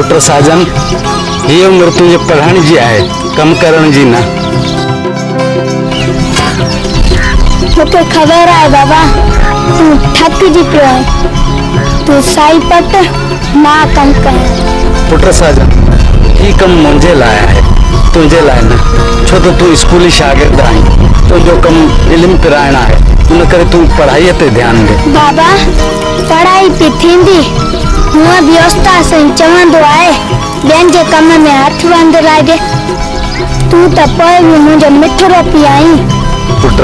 पुट साजन, ये उम्र तुझे पढ़ाने जी है, कम करण जी ना। मुझे खबर है बाबा, तू थक जी पियो है, तू साई पट ना कम कर। पुट साजन, ये कम मुझे लाया है, तुझे लाया ना, छो तो तू स्कूली शागिर्द आई, तो जो कम इल्म पिरायणा है, उन करे तू पढ़ाई ते ध्यान दे। बाबा, पढ़ाई पे थींदी, हुआ व्यवस्था से चवंदो आए, बेन जे कम में हाथ वंद लागे, तू तो पोइ भी मुझे मिठरो पी आई। पुट,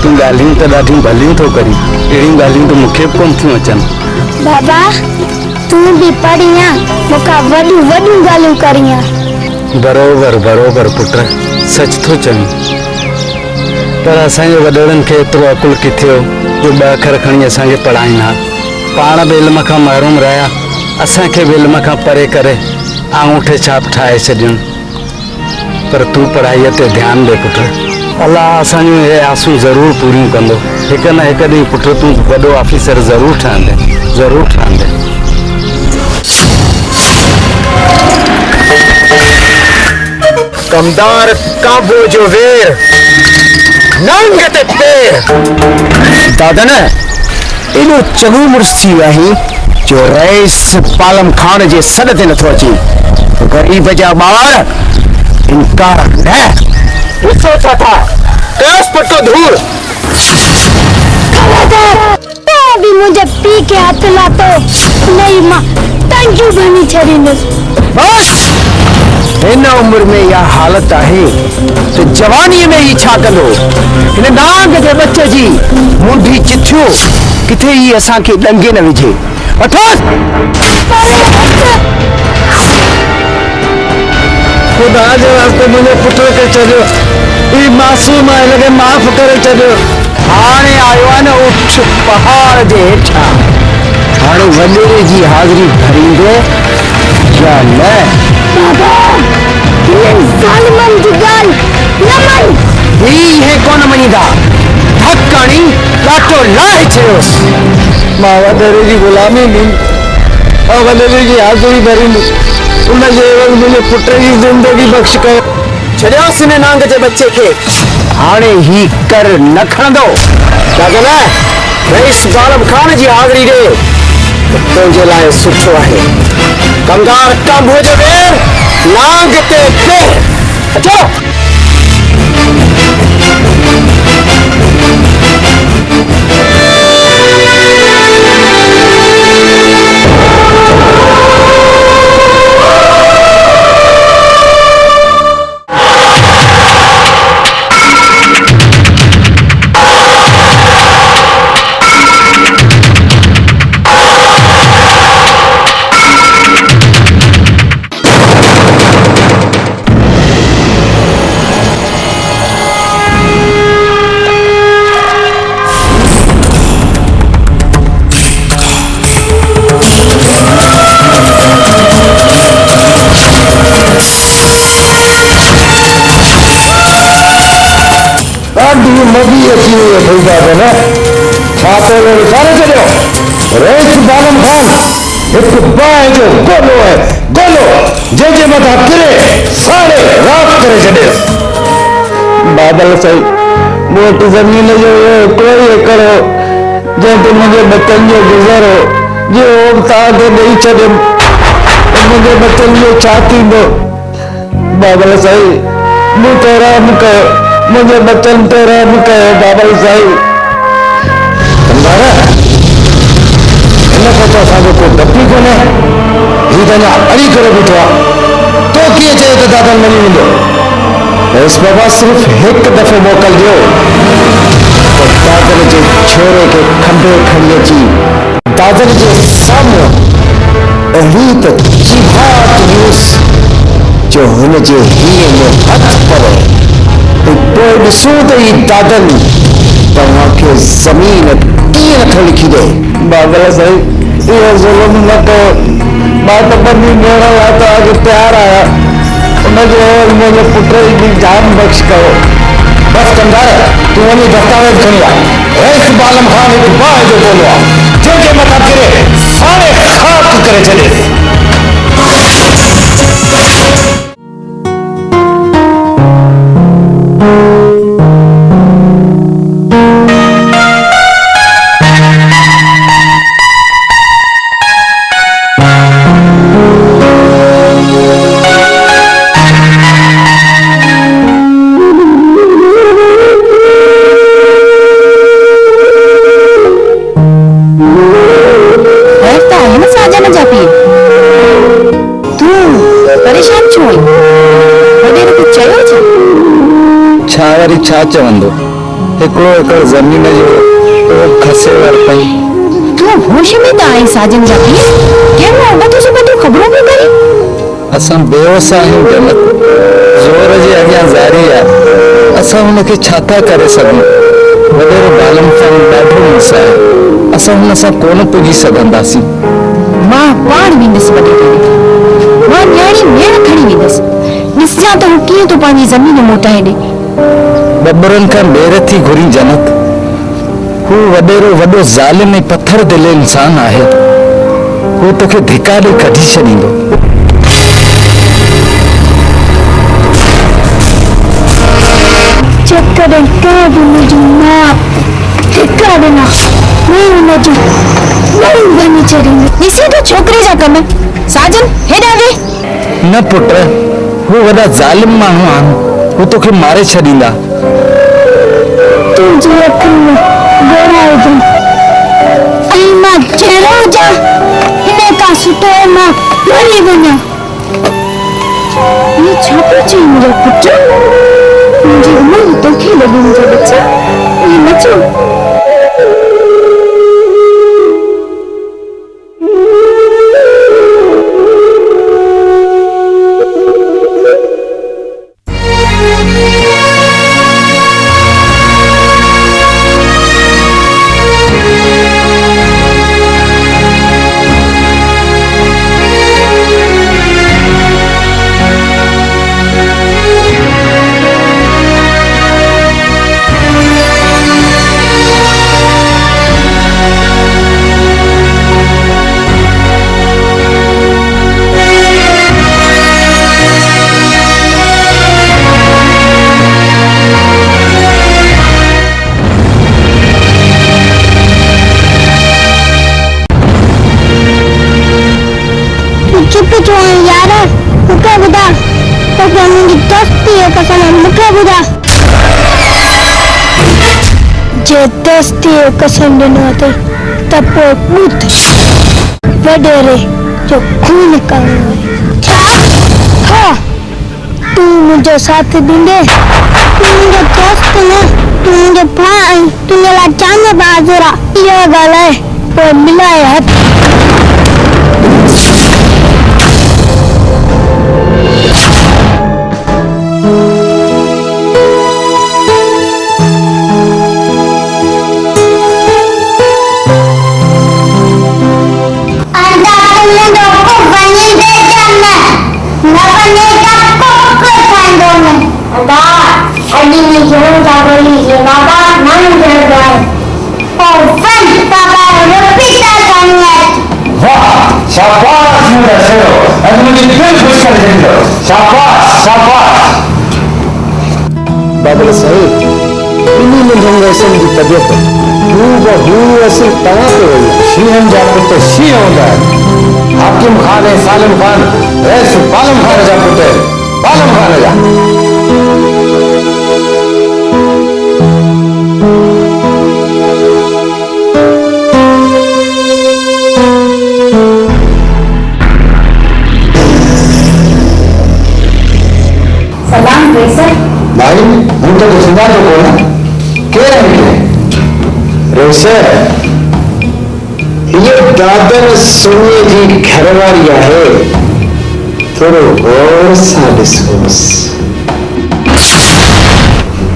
तू गालियों तो ॾाढी भलियों तो करी, अहिड़ी गालियों तो मूंखे बि कोन थियूं अचनि। बाबा, तू भी पढ़िया, मुखा वॾियूं वॾियूं ॻाल्हियूं करियां। बरोबर बरोबर पुट, सच तो चवी, पर असांजे वॾड़नि खे एतिरो अकुल किथे हो जो ॿ अखर खणी असांखे पढ़ाईंदा। पाण बि इल्म खां महरूम रहिया, असांखे बि इल्म खां परे करे आंगूठे छाप ठाहे छॾियूं। पर तू पढ़ाईअ ते ध्यानु ॾे पुट, अलाह असांजूं इहे आसूं ज़रूरु पूरियूं कंदो। हिकु न हिकु ॾींहुं पुट तूं वॾो ऑफिसर ज़रूरु ठहंदे, ज़रूरु ठहंदे। कमदार काबो जो वेर, नंग ते पेर। दादा न एॾो चङो मुड़ुस थी विया आहीं जो रईस पालम खान जे सॾ ते नथो अचे। ग़रीब जा ॿार इनकार न। ॾिसो छा था, कयोसि पटो धूर। तो भी मुझे पी के हाथ लातो, नहीं मां तंजू बनी छड़ींदुसि। बस इन उम्र में यह हालत है तो जवानी में ही छा कंदो। इन नांग जे बच्चे जी मुंडी चिथियो किथे ही असां के डंगे न विझे। अथोस खुदा जे वास्ते मुझे पुट के चलो, ई मासूम है लगे माफ करे चलो। हाणे आयो आहे न उठ पहाड़ जे हेठा, हाणे वॾेरे जी हाज़िरी भरींदो या न? बाबा, ये ज़ालिमन जी ॻाल्हि न मन। ही है कोन मञीदा, हक़ाणी लाटो लाहे छॾियोसि। मां वॾेरे जी गुलामी ॾींदी और वॾेरे जी हाज़िरी भरींदी, उन जे एवज़ मुंहिंजे पुट जी ज़िंदगी बख़्श कयो। छॾियोसि हिन नांग जे बच्चे खे। हाणे ही कर न खणंदो दादा न, रईस बालम खान जी हाज़िरी ॾे, तुंहिंजे लाइ सुठो आहे। कंगार कांबो जो वेर, नांग ते पेर। अचो नदी अची हुई है भईदा न छापे में विचारे चलियो। रईस बालम खान एक बाह जो गोलो है, गोलो जे मथा किरे सारे रात करे छॾे। बादल सही मोट जमीन जो कोई एकड़ हो जंहिं मुंहिंजे बचन जो गुज़र हो, जो तव्हांखे ॾेई छॾियमि, मुंहिंजे बचन जो छा थींदो? बादल सही मूं ते रहम कयो, मुझे बचन ते रहम कयो बाबा साईं। कंदार हिन खां त असांजो को डपी कोन्हे, हीउ त अञा अड़ी करे बीठो आहे। तो कीअं चयो त दादा मञी वेंदो? बस बाबा सिर्फ़ हिकु दफ़ो मोकिलिजो त दादर जे छोरे खे खंभे खणी अची दादर जे साम्हूं अहिड़ी त चिहात ॾियुसि जो हुन जे हीअ में हथ पवे। पोइ ॾिसूं त ही दादन तव्हांखे ज़मीन कीअं नथो लिखी ॾे। बादल साईं इहो ज़ुल्म न कयो, मां त ॿनी ॾियण लाइ तव्हांखे तयारु आहियां, उनजो मुंहिंजे पुट जी जान बख़्श कयो। बसि कंदार तूं वञी दस्तावेज़ खणी आ। रईस बालम खान हिकु बाह जो गोलो आहे, जंहिंजे मथां किरे सारे ख़ाक करे छॾे। साजन जा पी तू परेशान छो वडेरो कुछ चयो छा वरी छा चवंदो हिकिड़ो एकड़ ज़मीन जो खसे वर पई तू होश में त आई साजन जा पी केम बतो से बतो खबरों पे करी असां बेवस आहियूं जनत ज़ोर जे अॻियां ज़ारी आहे असां हुनखे छा था करे सघूं वॾेरो बालम खान ॾाढो मुसा आहे असां हुन सां कोन पुॼी सघंदासीं मां पाण वेंदसि वॾे करे मां न्याणी मेड़ खणी वेंदसि ॾिसां त हू कीअं तो पंहिंजी ज़मीन मोटाए ॾे बबरनि खां ॿेर थी घुरी जनत हू वॾेरो वॾो ज़ालिम ऐं पत्थर दिल इंसान आहे हू तोखे धिका ॾेई कढी छॾींदो जेकॾहिं कंहिं बि मुंहिंजी माउ धिका ॾिना मैं हुनजो माण्हू बनी छॾींदी ॾिसी तो छोकिरे जा कम साजन हेॾा वे न पुट हू वॾा ज़ालिम माण्हू आहिनि हू तोखे मारे छॾींदा तुंहिंजी अखियुनि में ॻोढ़ा हुजनि ऐं मां जहिड़ो हुजां हिन खां सुठो आहे मां मरी वञा ये छा पियो चई मुंहिंजो पुटु मुंहिंजी उमिरि तोखे लॻी मुंहिंजो बच्चा ये न चओ चुप छो यार मूंखे ॿुधा तोखे मुंहिंजी दोस्ती जो कसम मूंखे ॿुधा जे दोस्ती जो कसम ॾिनो अथई त पोइ ॿुध वॾेरे जो खून करणो आहे छा हा तूं मुंहिंजो साथ ॾींदे तूं मुंहिंजो दोस्त न तूं मुंहिंजो भाउ आहीं तुंहिंजे लाइ जान बहादुर आहे इहा ॻाल्हि आहे पोइ मिलाए हथ शाबाश मुझे सेरो अज मुझे दिल खुश कर देंगे शाबाश शाबाश बाबल साहिब इन्हीं में रंग ऐसन की तबियत हू बहू असल तवा पे हुई शीहन जा पुट शीह होंदा हाकिम खान है सालिम खान रईस पालम खान जा पुट पालम खान जा भाई हूं तो सुञातो कोन केरु आहे रेसर ये दादर सोने जी घरवारी आहे थोड़ो गौर सां ॾिसोसि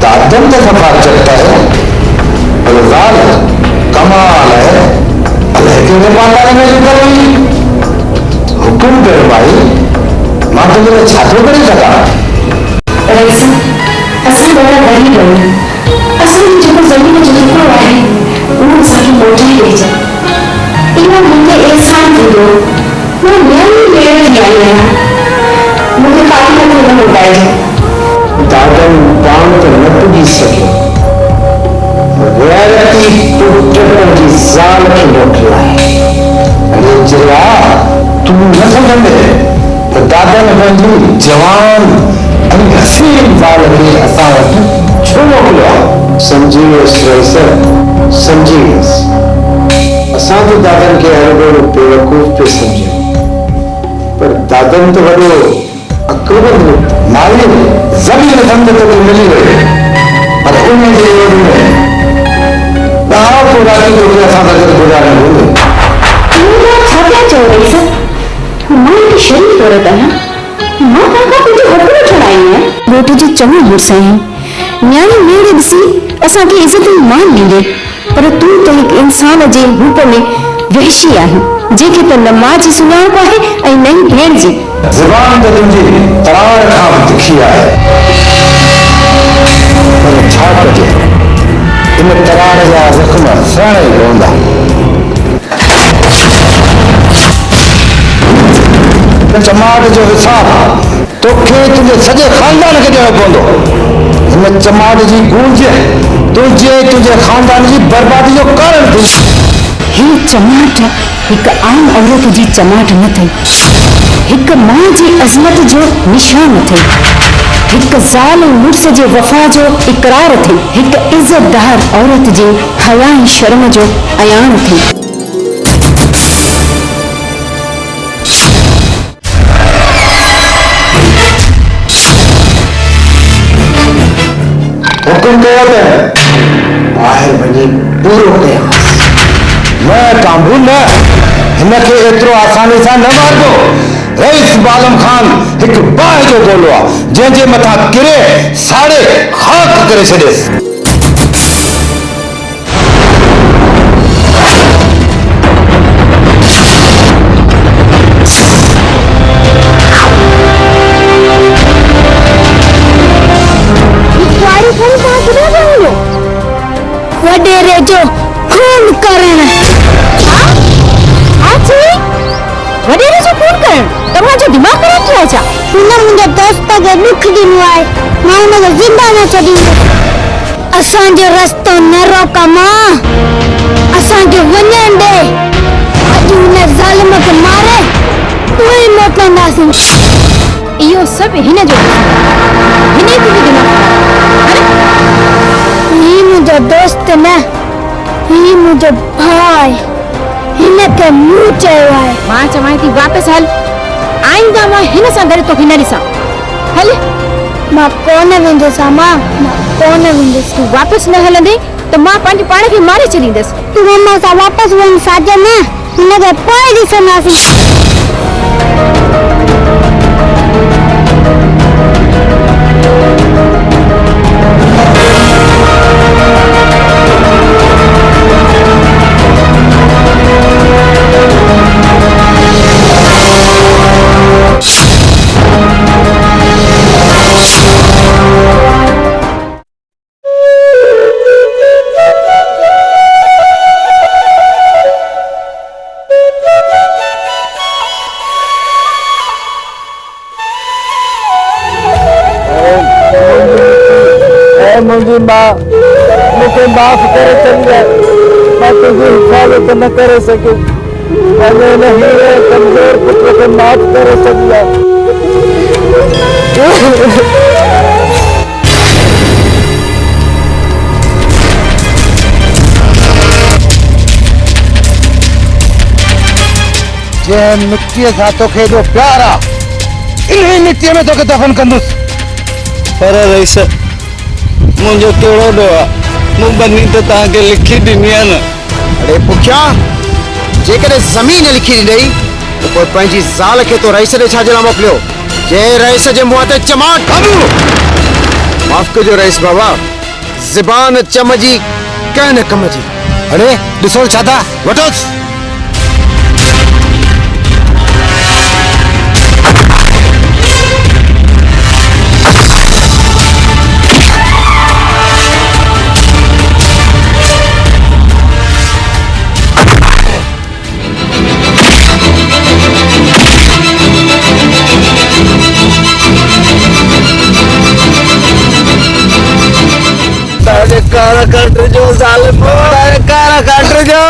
दादर तो सफ़ा चलता है गुलज़ार कमाल है अल्लाह के पाताल में जो करी हुकुम कर भाई मां तुझे छातो करे सका रईस असां ॾाढा ग़रीब आहियूं असांजी जेको ज़मीन जो टुकड़ो आहे उहो असांखे मोटाए ॾिजे इहो मुंहिंजो एहसान थींदो मां न्याणी मेड़ थी आई आहियां मूंखे काफ़ी नथो न मोटाइजे दादन पाण तो न पुॼी सघियो गैरती पुट पंहिंजी ज़ाल खे मोकिलाए अरे जिला तूं न सम्झंदे त दादन पंहिंजी जवान हसीन ज़ाल खे असां वटि छो मोकिलियो आहे समझी वियुसि रेसर समझी वियुसि असां तो दादन के हर बड़ो बेवकूफ पे समझो, पर दादन तो वॾो अकुलमंद माली ज़मीन समझ तो मिली वई, पर उन जे एवज में ॾाढो पुरानी लोग असां सां गॾु गुज़ारण हूंदो। छा पिया चओ रही सर? मां हिकु शरीफ़ औरत आहियां, मां तव्हांखां कुझु हक़ न छॾाई आहे। घोट जी चङो मुड़ुस आहीं, न्याणी मेड़े ॾिसी असांखे इज़त मान ॾींदे, पर तूं त हिकु इंसान जे रूप में वहशी आहीं, जंहिंखे त न मां जी सुञाणप आहे ऐं न ई भेण जी। ज़बान त तुंहिंजी तरार खां बि तिखी आहे, पर छा कजे, इन तरार जा ज़ख़्म सहणा ई पवंदा। चमाट जो हिसाब तोखे तुंहिंजे सॼे ख़ानदान खे ॾियणो पवंदो। हिन चमाट जी गूंज तुंहिंजे ख़ानदान जी बर्बादी जो कारण थी। ही चमाट हिकु आम औरत जी चमाट न थई, हिकु मां जी अज़मत जो निशान थई, हिकु ज़ाल मुड़ुस जे वफ़ा जो इक़रार थई, हिकु इज़तदार औरत जे हया ऐं शर्म जो अयान थई। हुकुम कयो त ॿाहिरि वञी पूरो कयांसि। न काबू न, हिनखे एतिरो आसानी सां न मारबो। रईस बालम खान हिकु बाहि जो गोलो आहे, जंहिंजे मथां किरे साड़े ख़ाक करे छॾेसि। वडेरे जो खून करण। वडेरे जो खून करण? तव्हांजो दिमाग़ ख़राब थियो आहे छा? हुन मुंहिंजे दोस्त खे दुख ॾिनो आहे, मां हुनखे ज़िंदा न छॾींदुसि। असांजो रस्तो न रोक मां, असांखे वञण ॾे। अॼु हुन ज़ालिम खे मारे पोइ ई मोटंदासीं। इहो सभु हिन जो हिन ई तुंहिंजो दिमाग़ ही मुंहिंजो दोस्त न, ही मुंहिंजो भाई, हिनखे मूं चयो आहे। मां चवां थी वापसि हल, आईंदा मां हिन सां गॾु तोखे न ॾिसां। हल। मां कोन वेंदुसि, मां कोन वेंदुसि। तूं वापसि न हलंदे त मां पंहिंजे पाण खे मारे छॾींदसि। तूं मम्मा सां वापसि वञ साजन, न हिनखे पोइ ॾिसंदासीं। मुझे माँ मुझे माफ करे चलिए, मैं तुझे हिफाजत न करे सके। मैंने नहीं है कमजोर पुत्र को माफ करे चलिए। जंहिं मिट्टीअ सां तोखे एॾो प्यार आहे, इन मिट्टीअ में तोखे दफ़न कंदुसि। पर रईस, मुंहिंजो कहिड़ो ॾोह आहे? मूं बनी त तव्हांखे लिखी ॾिनी आहे न। अरे पुखिया, जेकॾहिं ज़मीन लिखी ॾिनई त पोइ पंहिंजी ज़ाल खे तो रईस ॾे छाजे लाइ मोकिलियो? जंहिं रईस जे मुंहं ते चमाट माफ़ कजो रईस बाबा, ज़बान चम जी कंहिं न कम जी। अरे ॾिसो छा था, वठोसि। कारा काट जो ज़ालिम, कारा काट जो।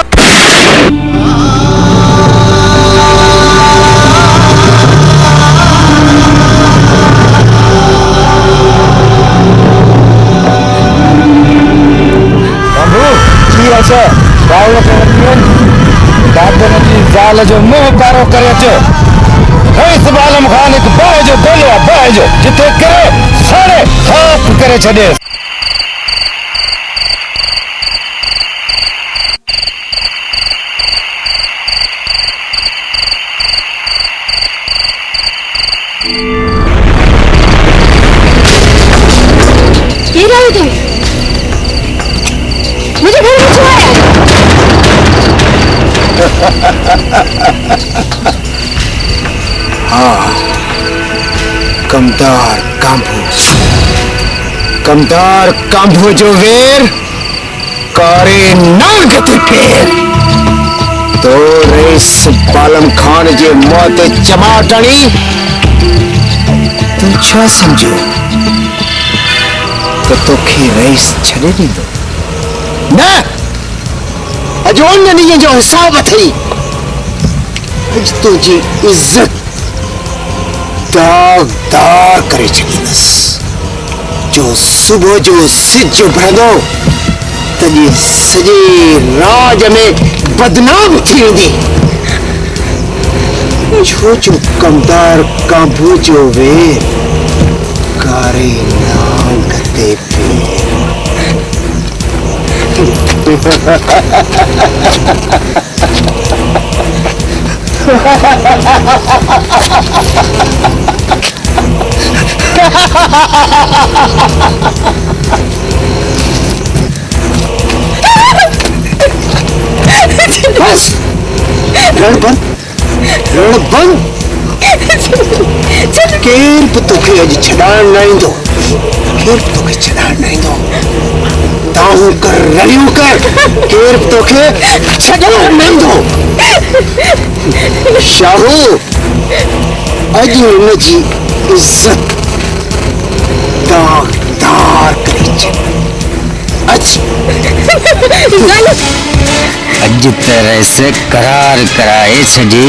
Bambu, see you outside. Bye, everyone. ज़ाल जो मुंह कारो करे अचो। रईस आलम खान एक बाहि जो गोलो आहे, बाहि जो जिथे करे सारे खाक करे छॾे। ये रहे तुम, मुझे घर में छुआया। हाँ, कमदार कांभू जो वीर कारे नागते पेर तो रईस बालम खान जे मौत चमाटणी तो छा समझो तो तोखे रईस छड़े दींदो न। अज उन ॾींहं जो हिसाब थी। अज तुझी इज्जत दागदार करे छॾींदसि। जो सुबुह जो सिज उभरंदो तॾहिं सॼे राज में बदनाम थी वेंदी। छो कमदार कांभू जो वेर कारे नांग ते पेर। बस रण बंद केर बि तोखे अॼु छॾाइण न ईंदो। केर बि तोखे छॾाइण न ईंदो। ताहूं कर रलियूं कर, केर बि तोखे छॾाइण न ईंदो। शाहू अॼु हुनजी इज्जत दागदार करे छॾ। अॼु तरह से करार कराए छॾी।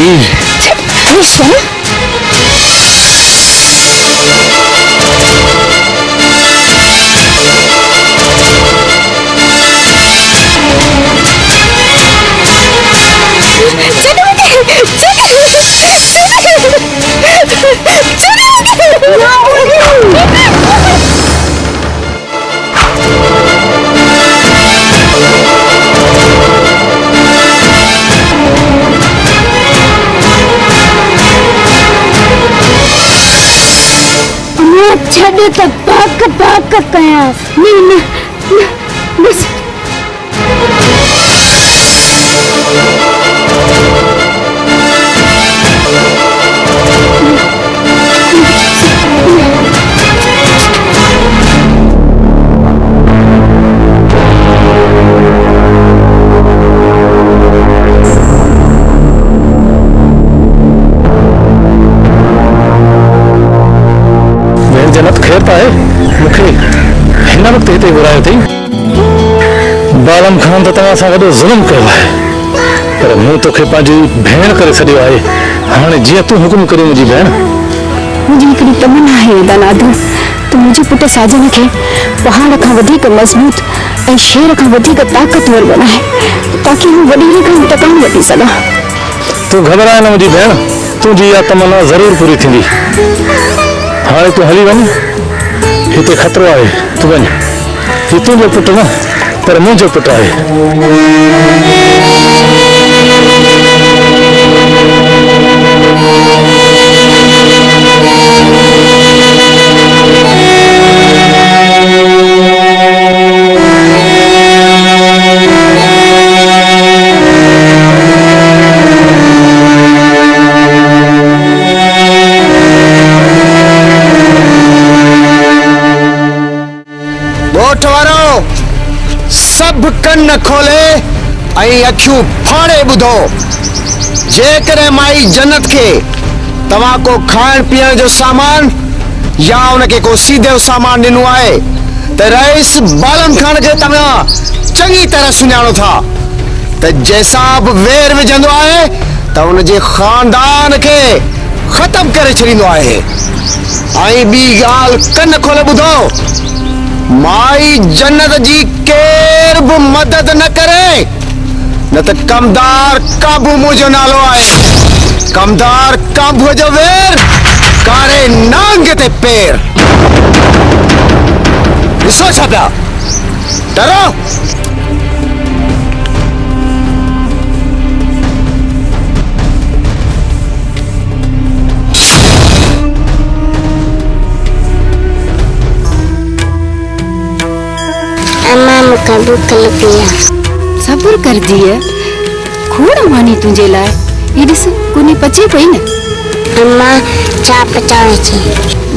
छॾ त पाक कयां। न बस जन्नत ख़ैर पाए। मूंखे हिन वक़्तु हिते घुरायो अथई। बालम खान त तव्हां सां वॾो ज़ुल्म कयो आहे, पर मूं तोखे पंहिंजी भेण करे छॾियो आहे। हाणे जीअं तूं हुकुम करी मुंहिंजी भेण। मुझे हिकिड़ी तमन्ना है दानादो तो मुझे पुट साजन के पहाड़ का वधिक मजबूत ऐं शेर का वधिक ताकतवर बनाए ताकि हूँ वॾी खां टकान वठी सघां। तूं घबराए न मुंहिंजी भेण, तुंहिंजी इहा तमन्ना ज़रूर पूरी थींदी। हाणे तूं हली वञ, हिते ख़तरो आहे। तूं वञ, हीउ तुंहिंजो पुटु न पर मुंहिंजो पुटु आहे। सब कन खोले ऐं अखियूं फाड़े ॿुधो। जेकॾहिं माई जन्नत के तव्हां को खाइण पीअण जो सामान या उनके को सीधे सामान ॾिनो आहे त रईस बालम खान के तव्हां चङी तरह सुञाणो था त जंहिंसां बि वेर विझंदो आहे त उनजे खानदान खे ख़तम करे छॾींदो आहे। ऐं ॿी ॻाल्हि कन खोले ॿुधो, माई जन्नत जी केर बि मदद न करे न त कमदार काबू मुझो नालो आहे। कमदार काबू जो वेर कारे नांग ते पेर। ॾिसो छा पिया डरो। अम्मा मुझे भूख लगी है। सब्र कर दिए खोड़ मानी तुझे लाए। ये दिस कोनी पचे पई न। अम्मा चा पचावे छे।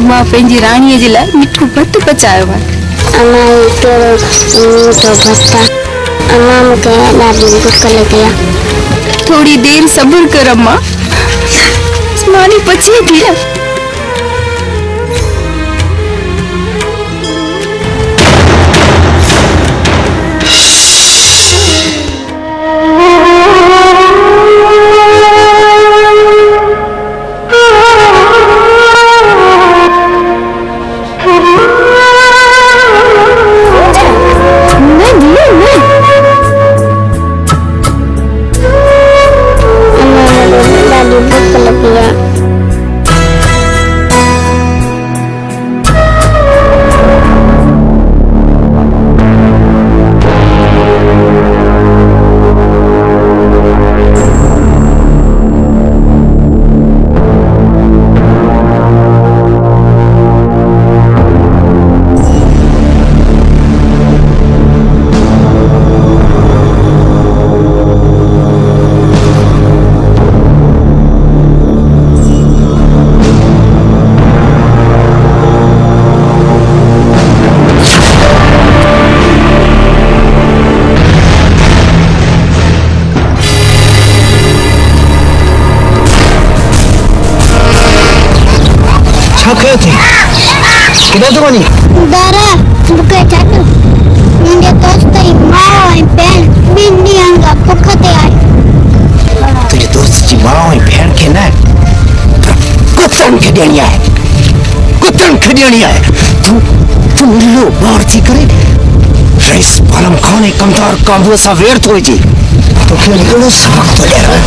मां पेंजी रानी जे लाए मिठो भत पचायो है। अम्मा केड़ो मीठो भत्ता। अम्मा मुझे ॾाढी भूख लगी है। थोड़ी देर सब्र कर अम्मा मानी पचे थी। किधर तो बनी दारा बुके चट मुंडे दोस्त ही माओ है पेन बिन्नी अंगा पुखते आए। तुझे दोस्त जी माओ है बहन के ना कुत्तन खिडियानी है। कुत्तन खिडियानी है। तू लो बाहर थी करे रईस पालम खान एक कमदार काबू सा वेर थोई जी तो क्यों निकलो सबक तो ले रहा है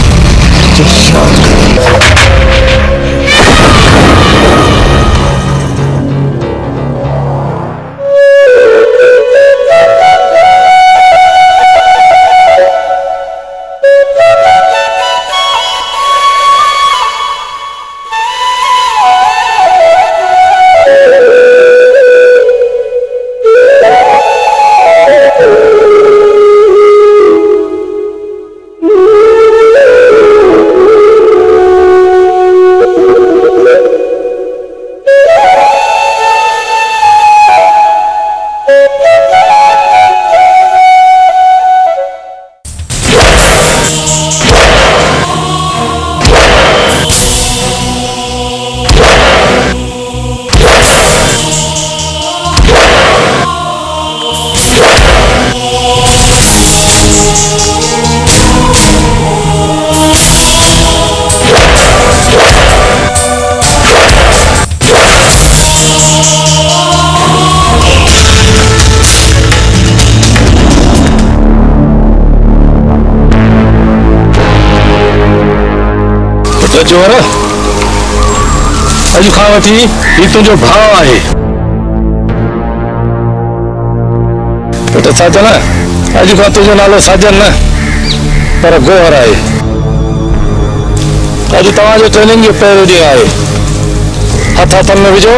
याद कर। जोर अज खां वठी ही तुंहिंजो भाउ आहे। पुट साजन अज खां तुंहिंजो नालो साजन न पर गोहर आहे। अज तव्हांजो ट्रेनिंग जो पहिरियों ॾींहुं आहे। हथ हथनि में विझो।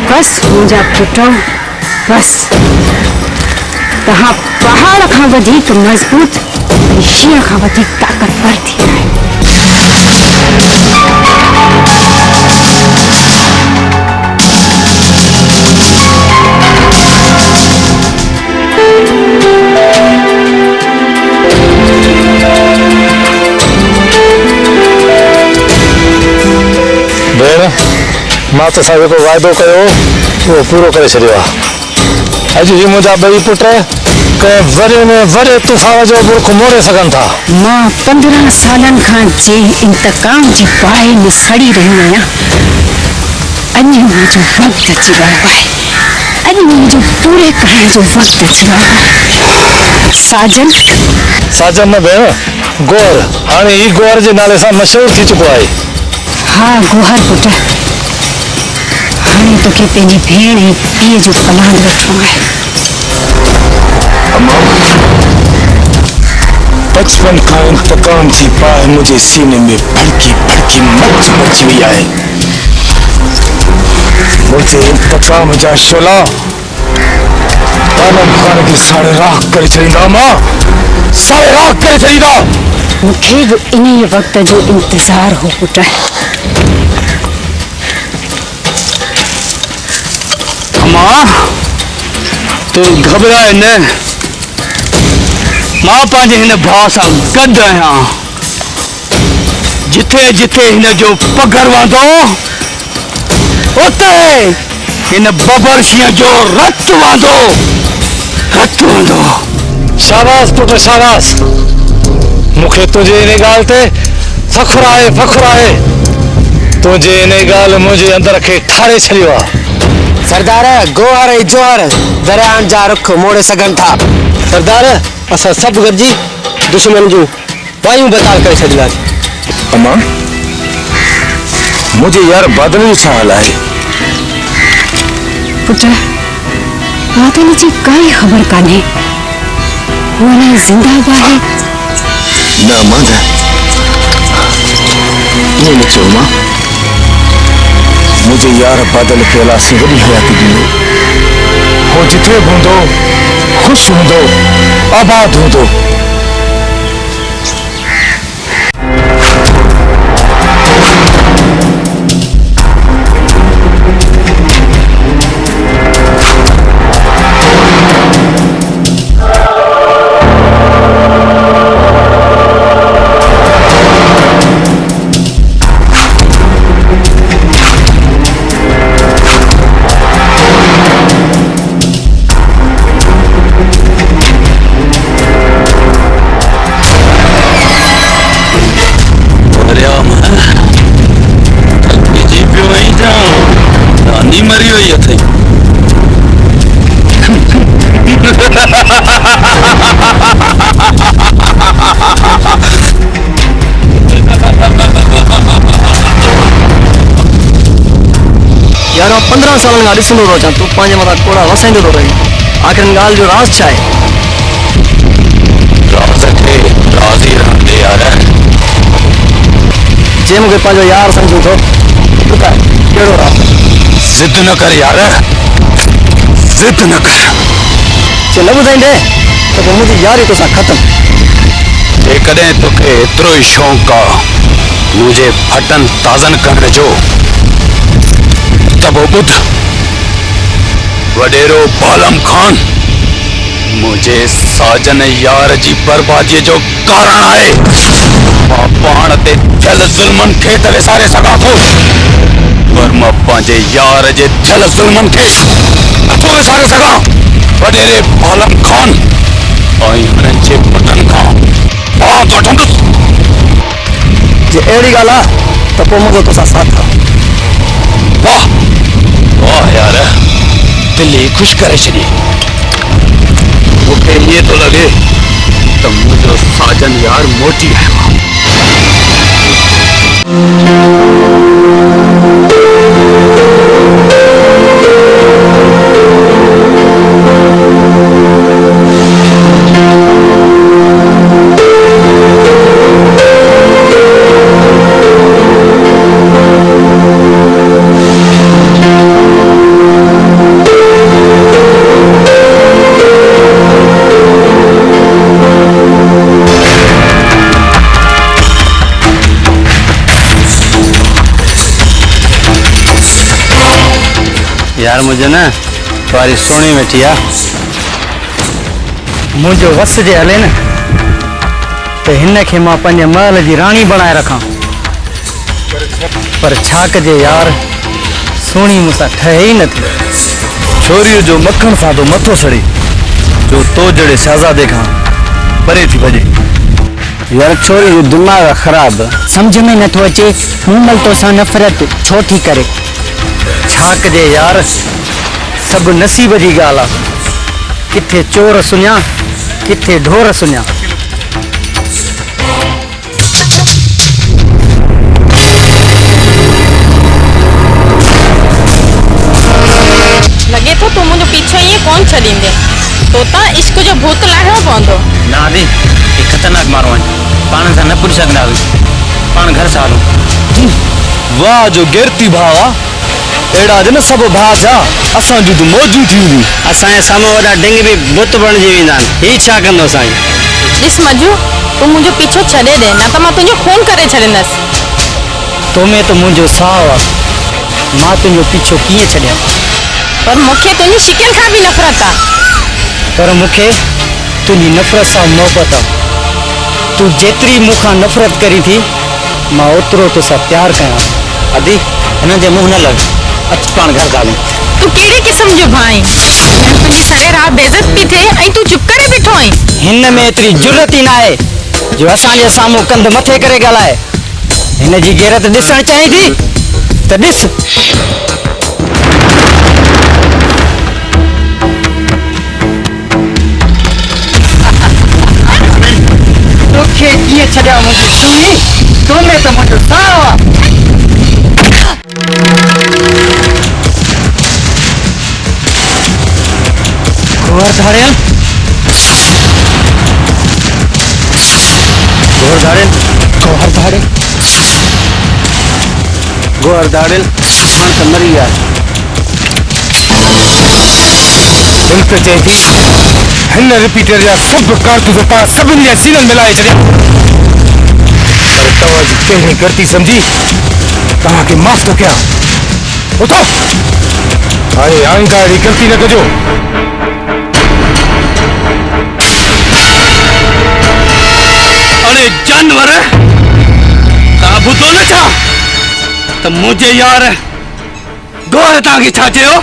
बस मुंहिंजा पुट बस तव्हां पहाड़ खां वधीक मज़बूत ऐं शींहं खां वधीक ताक़तवर थी विया आहियो। भेण मां तो सां जेको वाइदो कयो उहो पूरो करे छॾियो आहे। अॼु जी मुंहिंजा ॿई पुट कंहिं वॾे में वॾे तूफ़ान जो मुल्क मोड़े सघनि था। मां 15 सालनि खां जे इंतकाम जी बाहि में सड़ी रही आहियां। अॼु मुंहिंजो वक़्तु अची वियो आहे। अॼु मुंहिंजो पूरे करण जो वक़्तु अची वियो आहे। साजन न भेण, गोहर हाणे ही गोहर जे नाले सां मशहूर थी चुको आहे। हा गोहर पुट, हाणे तोखे पंहिंजी भेण ऐं पीउ जो पलांद वठणो आहे। बचपन खां इंतकाम जी बाहि मुंहिंजे सीने में भड़की भड़की मच वई आहे। मुझे इंतकाम जा शोला आलम खान की साड़े राख करे छॾींदा। मां साड़े राख करे छॾींदा। मूंखे बि इन वक़्त जो इंतज़ार हो पुट। मां तू घबराए न, मां पंहिंजे हिन भाउ सां गॾु आहियां। जिथे जिथे हिन जो पघर वांदो उते हिन बबर शींहं जो रत वांदो। शाबाश पुट शाबाश, मूंखे तुंहिंजे इन ॻाल्हि ते फ़ख्रु आहे। तुंहिंजे इन ॻाल्हि मुंहिंजे अंदर खे ठारे छॾियो आहे। सरदार गोहर ऐं जोहर दरियाहनि जा रुख मोड़े सघनि था। सरदार असां सभु गॾिजी दुश्मन जूं वायूं बेकार करे छॾींदासीं। अम्मा मुंहिंजे यार बादल जो छा हाल आहे? पुट बादल जी काई ख़बर कान्हे। हू अञा ज़िंदा बि आहे। न अम्मा ईअं न चओ मां। मुझे यार बादल के अलासी वॾी हयाती ॾींदो। हो जिथे बि हूंदो ख़ुशि हूंदो, आबाद हूंदो। मरी हुई थी। यार 15 साल खां ॾिसंदो थो अचां, तूं पंहिंजे मथां कोड़ा वसाईंदो थो रही। आख़िर ॻाल्हि जो राज़ छा आहे? राज़ खे राज़ ई रहंदे यार। जे मूंखे पंहिंजो यार सम्झूं थो, ॿुधाए कहिड़ो राज़? ज़िद न कर यार, ज़िद न कर। जे न ॿुधाईंदे त पोइ मुंहिंजी यारी तोसां ख़तमु। जेकॾहिं तोखे एतिरो ई शौक़ु आहे मुंहिंजे फटनि ताज़नि करण जो त पोइ ॿुध। वॾेरो बालम खान मुझे साजन यार जी बर्बादीअ जो कारण आहे। मां पाण ते थियल ज़ुल्मनि खे त विसारे सघां थो, पर मां पंहिंजे यार जे थियल ज़ुल्मनि खे नथो विसारे सघां। वॾेरे बालम खान ऐं हुननि जे पुटनि खां बात वठंदुसि। जे अहिड़ी ॻाल्हि आहे त पोइ मुंहिंजो तोसां साथ आहे। वाह वाह यार, दिलि ख़ुशि करे छॾी। मूंखे ईअं थो लॻे त मुंहिंजो साजन यार मोटी आयो आहे। यार मुझे ना तुम्हारी सोनी वेठी आहे। मुंहिंजो वस जे हले न त हिन खे मां पंहिंजे महल जी राणी बणाए रखां। पर छा कजे यार, सोणी मूंसां ठहे ई नथी। छोरीअ जो मखण सां तो मथो सड़े, जो तो जड़े शहजादे खां परे थी भॼे। यार छोरी जो दिमाग़ ख़राब, समझ में नथो अचे मूमल तोसां नफ़रत छो थी करे। छा कजे यार, सब नसीब जी ॻाल्हि आहे। किथे चोर सुञा, किथे ढोर सुञा। लगे तो तू मुझे पीछे ही कौन छॾींदे, तोता इश्क जो भूत लाहिणो पवंदो। ना दी, ये खतरनाक मारो है, पाण सां न पुरी सघंदा हुई, पाण घर सां हलूं। वाह जो गिरती भावा, एड़ा जन सब भा जा असां जूं मौजू थी हुई। असांजे साम्हूं वॾा डिंग बि बुत बणिजी वेंदा आहिनि। ही छा कंदो साईं? ॾिस मजू, तू मुझे पीछो छॾे दे, न त मां तुंहिंजो खून करे छॾींदसि। तोमें तो मुंहिंजो साह आहे, मां तुंहिंजो पीछो कीअं छॾियां? पर मूंखे तुंहिंजी शिकिल खां बि नफ़रत आहे। पर मूंखे तुंहिंजी नफ़रत सां मोहबत आहे। तूं जेतिरी मूंखां नफ़रत करी थी, मां ओतिरो तोसां प्यार कयां। अदी हिन जे मुंह न लॻ, अच पाण घर सां हलूं। तू कहिड़े क़िस्म जो भाउ आहीं? तुंहिंजी सवेर राति बेइज़त थी थिए ऐं तू चुप करे बीठो आहीं। हिन में एतिरी जुरत ई न आहे जो असांजे साम्हूं कंध मथे करे ॻाल्हाए। हिन जी गैरत ॾिसणु चाहीं थी त ॾिस। तोखे कीअं छॾिया मुंहिंजी सुनी, तोमें त मुंहिंजो साह आहे। गोवर्धारियल, गोवर्धारियल, गोवर्धारियल, गोवर्धारियल, हाणे त मरी विया। दिल पे चए थी हिन रिपीटर जा सब कारतूस पाण सभिनी जे सीननि मिलाए छॾिया, पर तव्हांजी कहिड़ी ग़लती समझी तव्हांखे माफ़ थो कयां। उथो, हाणे आइंदा अहिड़ी ग़लती न कजो। अरे जानवर, तव्हां ॿुधो न छा त मुंहिंजे यार गोर तव्हांखे छा चयो?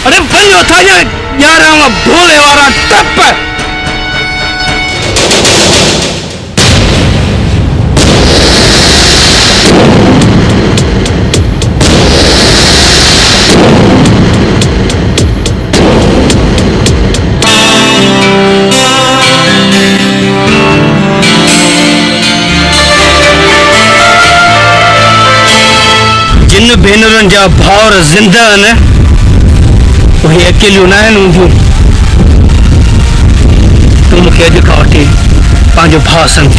अरे वञो था यार भोले वारा टप। जिन भेनरुनि जा भाउर ज़िंदा आहिनि, उहे अकेलियूं न आहिनि हूंदियूं। तूं मूंखे अॼु खां वठी पंहिंजो भाउ सम्झ।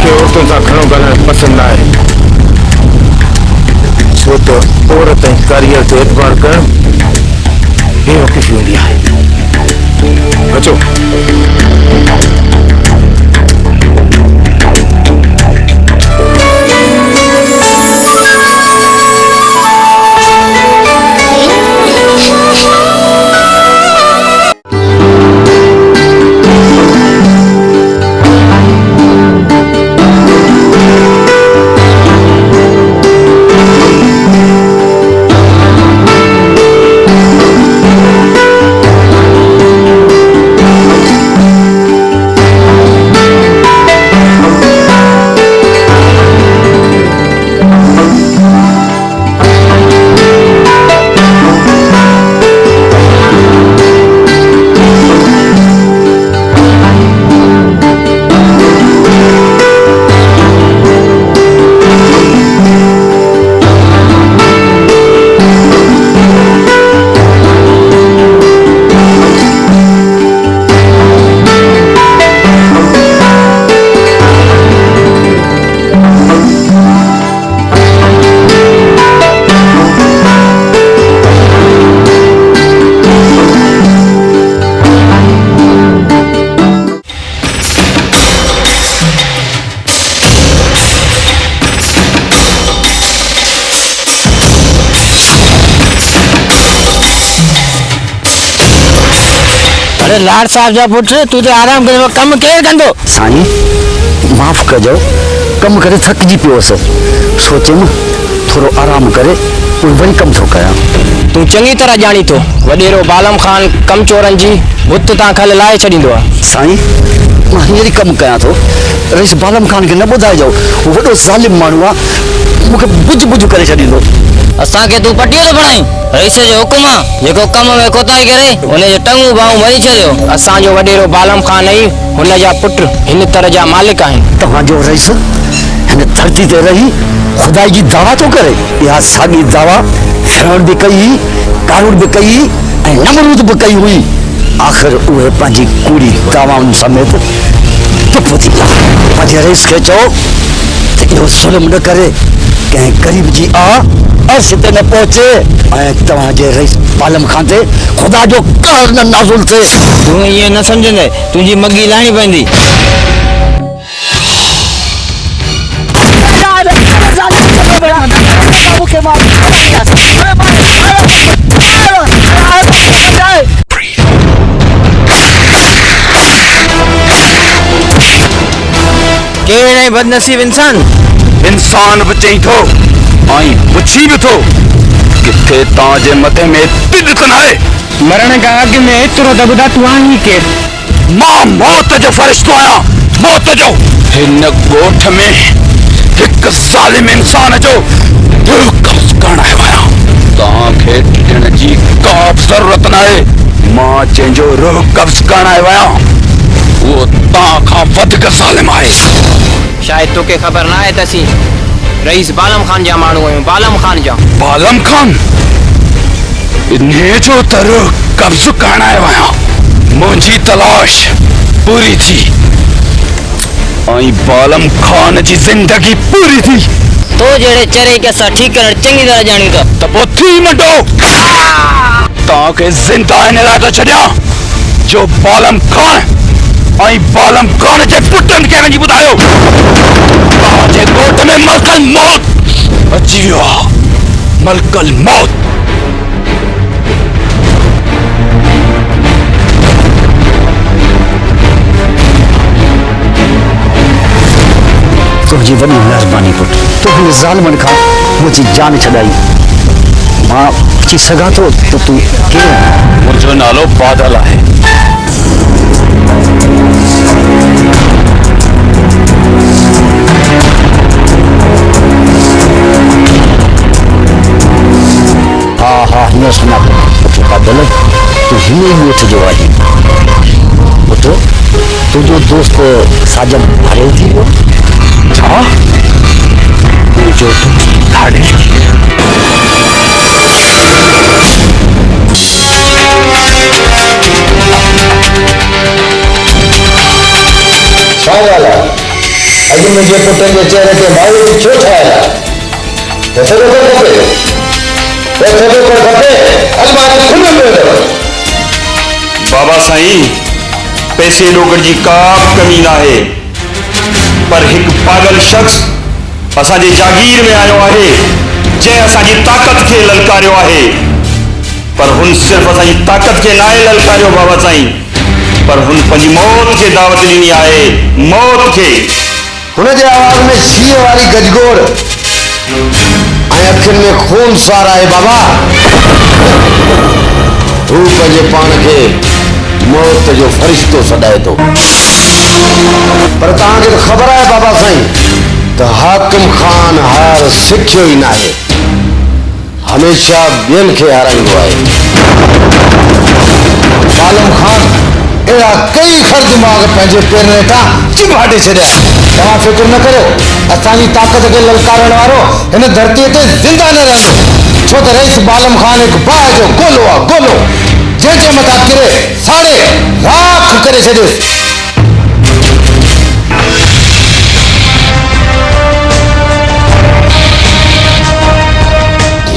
औरतुनि सां घणो ॻाल्हाइणु पसंदि न आहे, छो त औरत ऐं करियर जो एतबार करणु बेवकूफ़ी हूंदी आहे। अचो, अरे लाड साहब जा पुट तू तो आराम करे कम केर कंदो साईं माफ़ कजो कम करे थकजी पियो से सोचे न थोड़ो आराम करे वरी कम थो कया तू चंगी तरह जानी तो वडेरो बालम खान कम चोरन जी बुत ता खल लाए छडींदो साईं मां हींअर कम कया तो रईस बालम खान के न बुधाए जाओ वो वडो ज़ालिम मानू आ मुके बुझ बुझ करे छडींदो असा के तू पटियो तो बनाई रईस जो हुकुम आ जेको कम में कोताई करे उने जो टंगू बाऊ मरी छयो असा जो वडेरो बालम खान ही हुन जा पुट हिन तरह जा मालिक आहिन तवा जो रईस हिन धरती ते रही खुदा की दावा तो करे या सागी दावा फिरौन भी कई कारून भी कई नमरूद भी कई हुई आखिर उहे पंहिंजी कूड़ी दावाउनि समेत चुप थी पंहिंजे रईस खे चओ त इहो ज़ुल्म न करे कंहिं ग़रीब जी अर्श ते न पहुचे ऐं तव्हांजे रईस बालम खान ते खुदा जो कहर न नाज़ुल थिए तूं ईअं न सम्झंदे तुंहिंजी मगी लाहिणी पवंदी केड़े बदनसीब इंसान बि चई थो ऐं पुछी बि थो किथे तव्हांजे मथे में तिल त नाहे मरण खां अॻु में एतिरो त ॿुधा तूं आहीं केरु मां मौत जो फ़रिश्तो आहियां मौत जो हिन ॻोठ में हिकु ज़ालिम इंसान जो दिलि कब्ज़ करण आयो आहियां तव्हांखे ॾियण जी का बि ज़रूरत नाहे मां जंहिंजो रूह कब्ज़ करण आयो आहियां उहो तव्हां खां वधीक ज़ालिम आहे शायदि तोखे ख़बर न आहे त असीं रईस बालम खान जा माण्हू आहियूं बालम खान इन्हे जो त रूह कब्ज़ करण आयो आहियां मुंहिंजी तलाश पूरी थी ऐं बालम खान जी ज़िंदगी पूरी थी तो जहिड़े चरे खे असां ठीकु करण चङी तरह ॼाणियूं था त पोइ थी मटो तव्हांखे ज़िंदा हिन लाइ थो छॾियां जो बालम खान ऐं बालम खान जे पुटनि खे वञी ॿुधायो तव्हांजे ॻोठ में मलकल मौत अची वियो आहे मलकल मौत तुंहिंजी वॾी महिरबानी पुट तूं हिन ज़ालिमनि खां मुंहिंजी जान छॾाई मां पुछी सघां थो त तूं केरु आहीं मुंहिंजो नालो बादल आहे हा हीअं सुञा पुट बादल तूं हिन ई ॻोठ जो आहीं पुट तुंहिंजो दोस्त साजन हारियो थी वियो छा मुंहिंजो दोस्त हारियो छा ॻाल्हि आहे अॼु मुंहिंजे पुट जे चहिरे ते मायूसी छो ठाहियल आहे पैसो खपे अलमारी खुली पियो बाबा साईं पैसे ॾोकड़ जी का कमी न आहे पर हिकु पागल शख़्स असांजे जागीर में आयो आहे जंहिं असांजी ताक़त खे ललकारियो आहे पर हुन सिर्फ़ असांजी ताक़त खे नाहे ललकारियो बाबा साईं पर हुन पंहिंजी मौत खे दावत ॾिनी आहे मौत खे हुन जे आवाज़ में शींहं वारी गजगोड़ ऐं अखियुनि में खून स्वार आहे बाबा हू पंहिंजे पाण खे मौत जो फ़रिश्तो सॾाए थो पर तव्हांखे त ख़बर आहे बाबा साईं त हाकिम खान हार सिखियो ई नाहे हमेशह ॿियनि खे हाराईंदो आहे बालम खान अहिड़ा कई खर दिमाग़ पंहिंजे पेरनि हेठां चिमाटे छॾिया तव्हां फिक्र न करियो असांजी ताक़त खे ललकारण वारो हिन धरतीअ ते ज़िंदा न रहंदो छो त रईस बालम खान हिकु बाहि जो गोलो आहे गोलो जंहिंजे मथां किरे साड़े राख करे छॾियुसि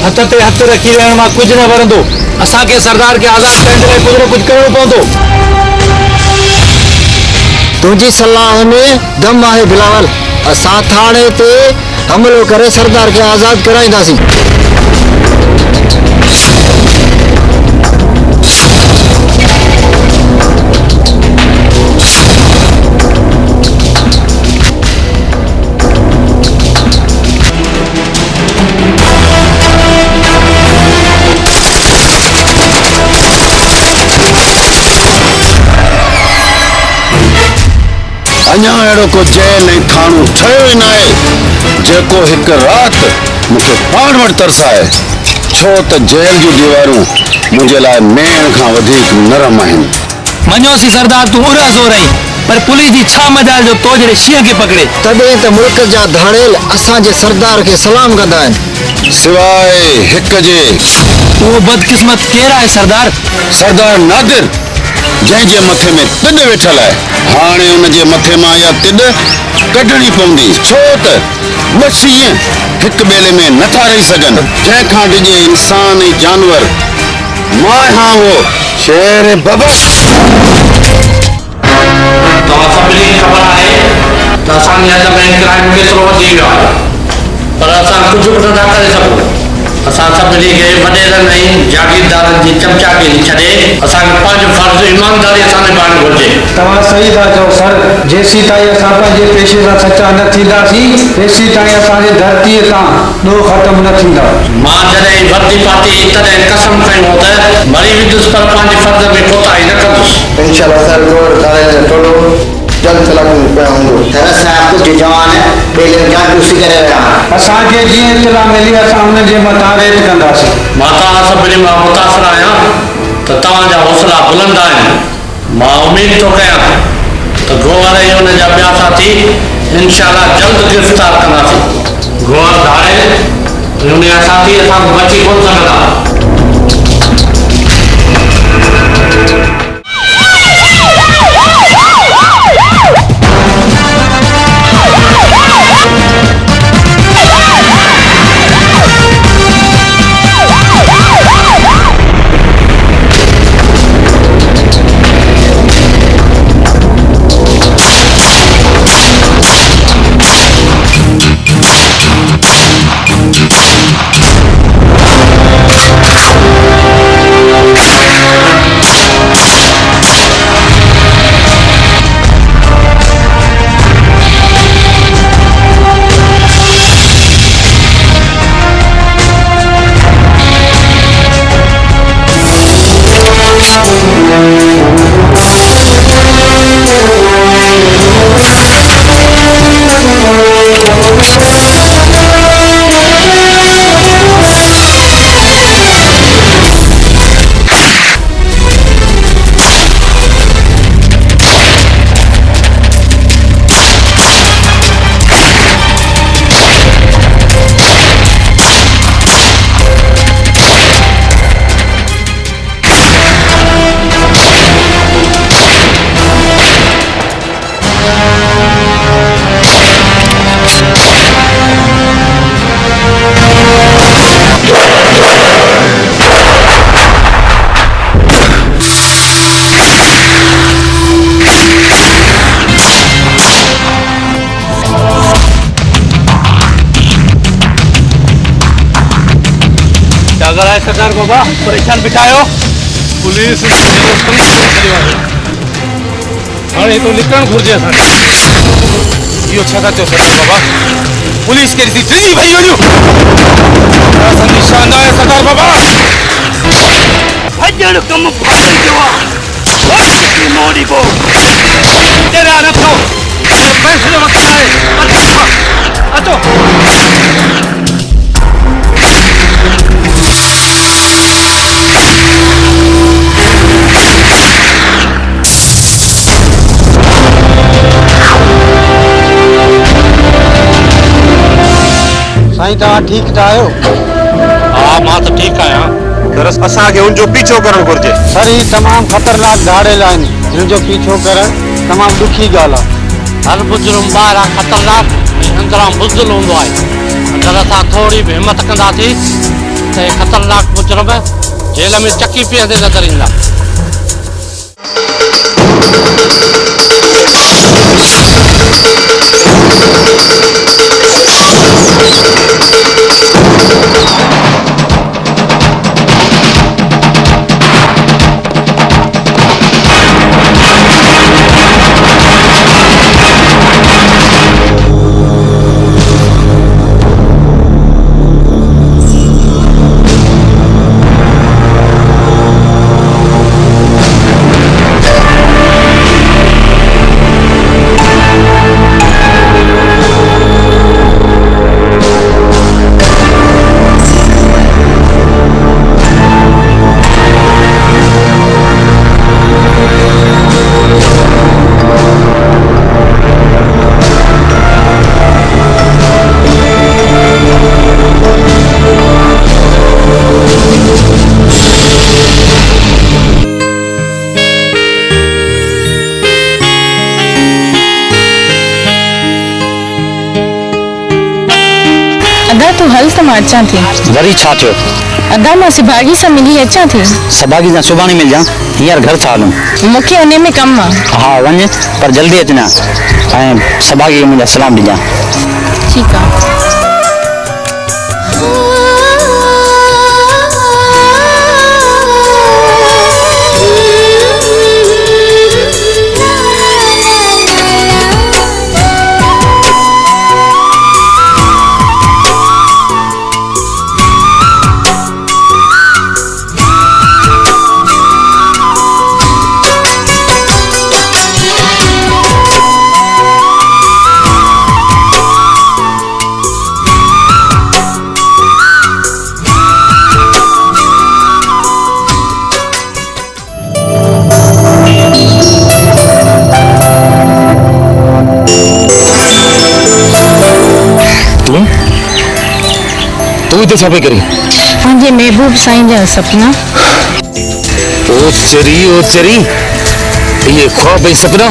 हथ ते हथ रखी रहण मां कुझु न वरंदो असांखे सरदार खे आज़ादु करण जे लाइ कुझु न कुझु करणो पवंदो तुंहिंजी सलाह में दम आहे बिलावल असां थाणे ते हमलो करे सरदार खे आज़ादु कराईंदासीं अञा अहिड़ो को जेल ऐं थाणो ठहियो ई न आहे जेको हिकु राति मूंखे पाण वटि तरसाए, छो त जेल जूं दीवारूं मुंहिंजे लाइ मेण खां वधीक नरम आहिनि। मञोसी सरदार, तूं उरा ज़ोर आई, पर पुलिस जी छा मजाल जो तो जहिड़े शींहं खे पकड़े। तॾहिं त मुल्क जा धाड़ेल असांजे सरदार खे सलाम कंदा आहिनि, सिवाय हिक जे। उहो बदकिस्मत केरु आहे सरदार? सरदार नादिर, जंहिंजे मथे में तिॾ वेठल आहे। हाणे उनजे मथे मां इहा तिॾ कढणी पवंदी, छो त ॿ शींहं हिक ॿेले में नथा रही सघनि। जंहिंखां डिॼे इंसान ऐं जानवर, मां खां उहो शेर बाबा। तव्हां सभिनी खे ख़बर आहे त असांजे हद में क्राइम केतिरो वधी वियो आहे, पर असां कुझु बि नथा करे सघूं। असां सभिनी खे वॾेरनि ऐं जागीरदारनि जी चमचागिरी छॾे असांखे पंहिंजो फर्ज़ ईमानदारीअ सां निभाइणु घुरिजे। तव्हां सही था चओ सर, जेसीं ताईं असां पंहिंजे पेशे सां सचा न थींदासीं तेसीं ताईं असांजे धरतीअ तां ॾोह ख़तमु न थींदा। मां जॾहिं वर्दी पाती तॾहिं कसम खयो त मरी वेंदुसि पर पंहिंजे फर्ज़ में कोताही न कंदुसि। इंशाल्लाह सर टोलो जल्द तलाक पिया हूंदो। साहिब कुझु जवान ॿेले जासूसी करे रहिया, असांखे जीअं इतला मिली असां हुनजे मथां रेड कंदासीं। मां तव्हां सभिनी मां मुतासिर आहियां त तव्हांजा हौसला बुलंद आहिनि। मां उमेद थो कयां त गोवर ऐं हुनजा ॿिया साथी इंशाल्लाह जल्द गिरफ़्तार कंदासीं। गोवर धाड़े हुनजा साथी असांखे बची कोन सघंदा। सरदार बाबा परेशान बिठायो, पुलिस हाणे तो निकिरणु घुरिजे असांखे। इहो छा था चओ सरदार बाबा? पुलिस कहिड़ी थी टी भई वञूं? असांजी शान आहे सरदार बाबा। भॼण कमु फाटल जो आहे, मोड़ी पो तेरा रखो फैसले वक्त आहे। अचो साईं, तव्हां ठीकु था आहियो? हा, मां त ठीकु आहियां। दरअसल असांखे उनजो पीछो करणु घुरिजे। सर, ही तमामु ख़तरनाक धाड़ेल आहिनि, हिन जो पीछो करणु तमामु ॾुखी ॻाल्हि आहे। हर बुज़ुर्ग ॿाहिरां ख़तरनाक ऐं अंदरां बुज़दिल हूंदो आहे। अगरि असां थोरी बि हिमत कंदासीं त हे ख़तरनाक मुजरम जेल में चकी पीअंदे नज़र ईंदा। तू हल त मां अचां थी। वरी छा थियो? अदा मां सिभागी सां मिली अचां थी। सभागी सां सुभाणे मिल जा। हींअर घर था हलूं। मूंखे उन में कमु आहे। हाँ वञ पर जल्दी अचना ऐं सभागी खे मुंहिंजा सलाम ॾिजां। ठीकु आहे। तू इते छा पई करी? मुंहिंजे महबूब साईं जा सपना। ओ चरी ये ख्वाब ऐं सपना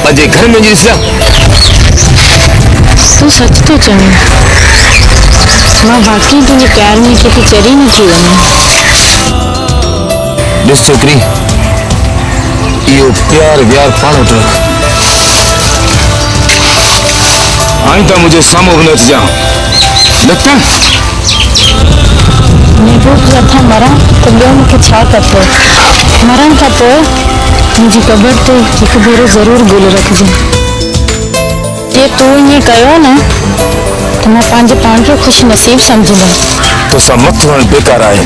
पंहिंजे घर में ॾिसां। तू सच तो चवे। मां वाकई तुंहिंजे प्यार में किथे चरी न थी वञा। ॾिस छोकिरी, इहो प्यार व्यार पाण वटि रख। आई त मुंहिंजे साम्हूं बि न अचिजां। न त महबूब जे हथां मरां त ॿियो मूंखे छा खपे। मरण खां पोइ मुंहिंजी कबर ते हिकु भेरो ज़रूरु गुल रखिजे। जे तूं ईअं कयो न त मां पंहिंजे पाण खे ख़ुशि नसीब सम्झंदमि। तोसां मथो हणणु बेकार आहे।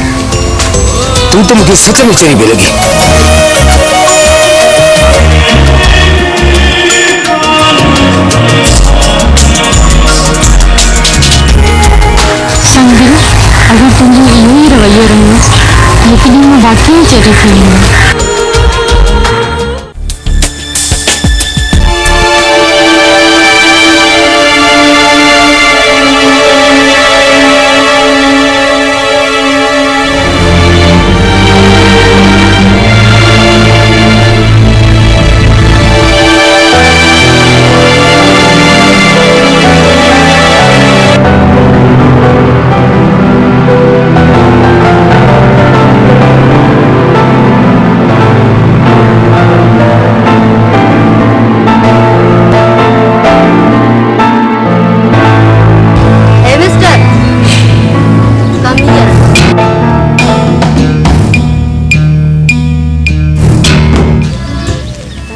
तूं त मूंखे सच में चरी पई लॻी। अगर तुंहिंजो इहो ई रवैयो रहियो हिकु ॾींहुं मां वाकई चरी थी वेंदमि।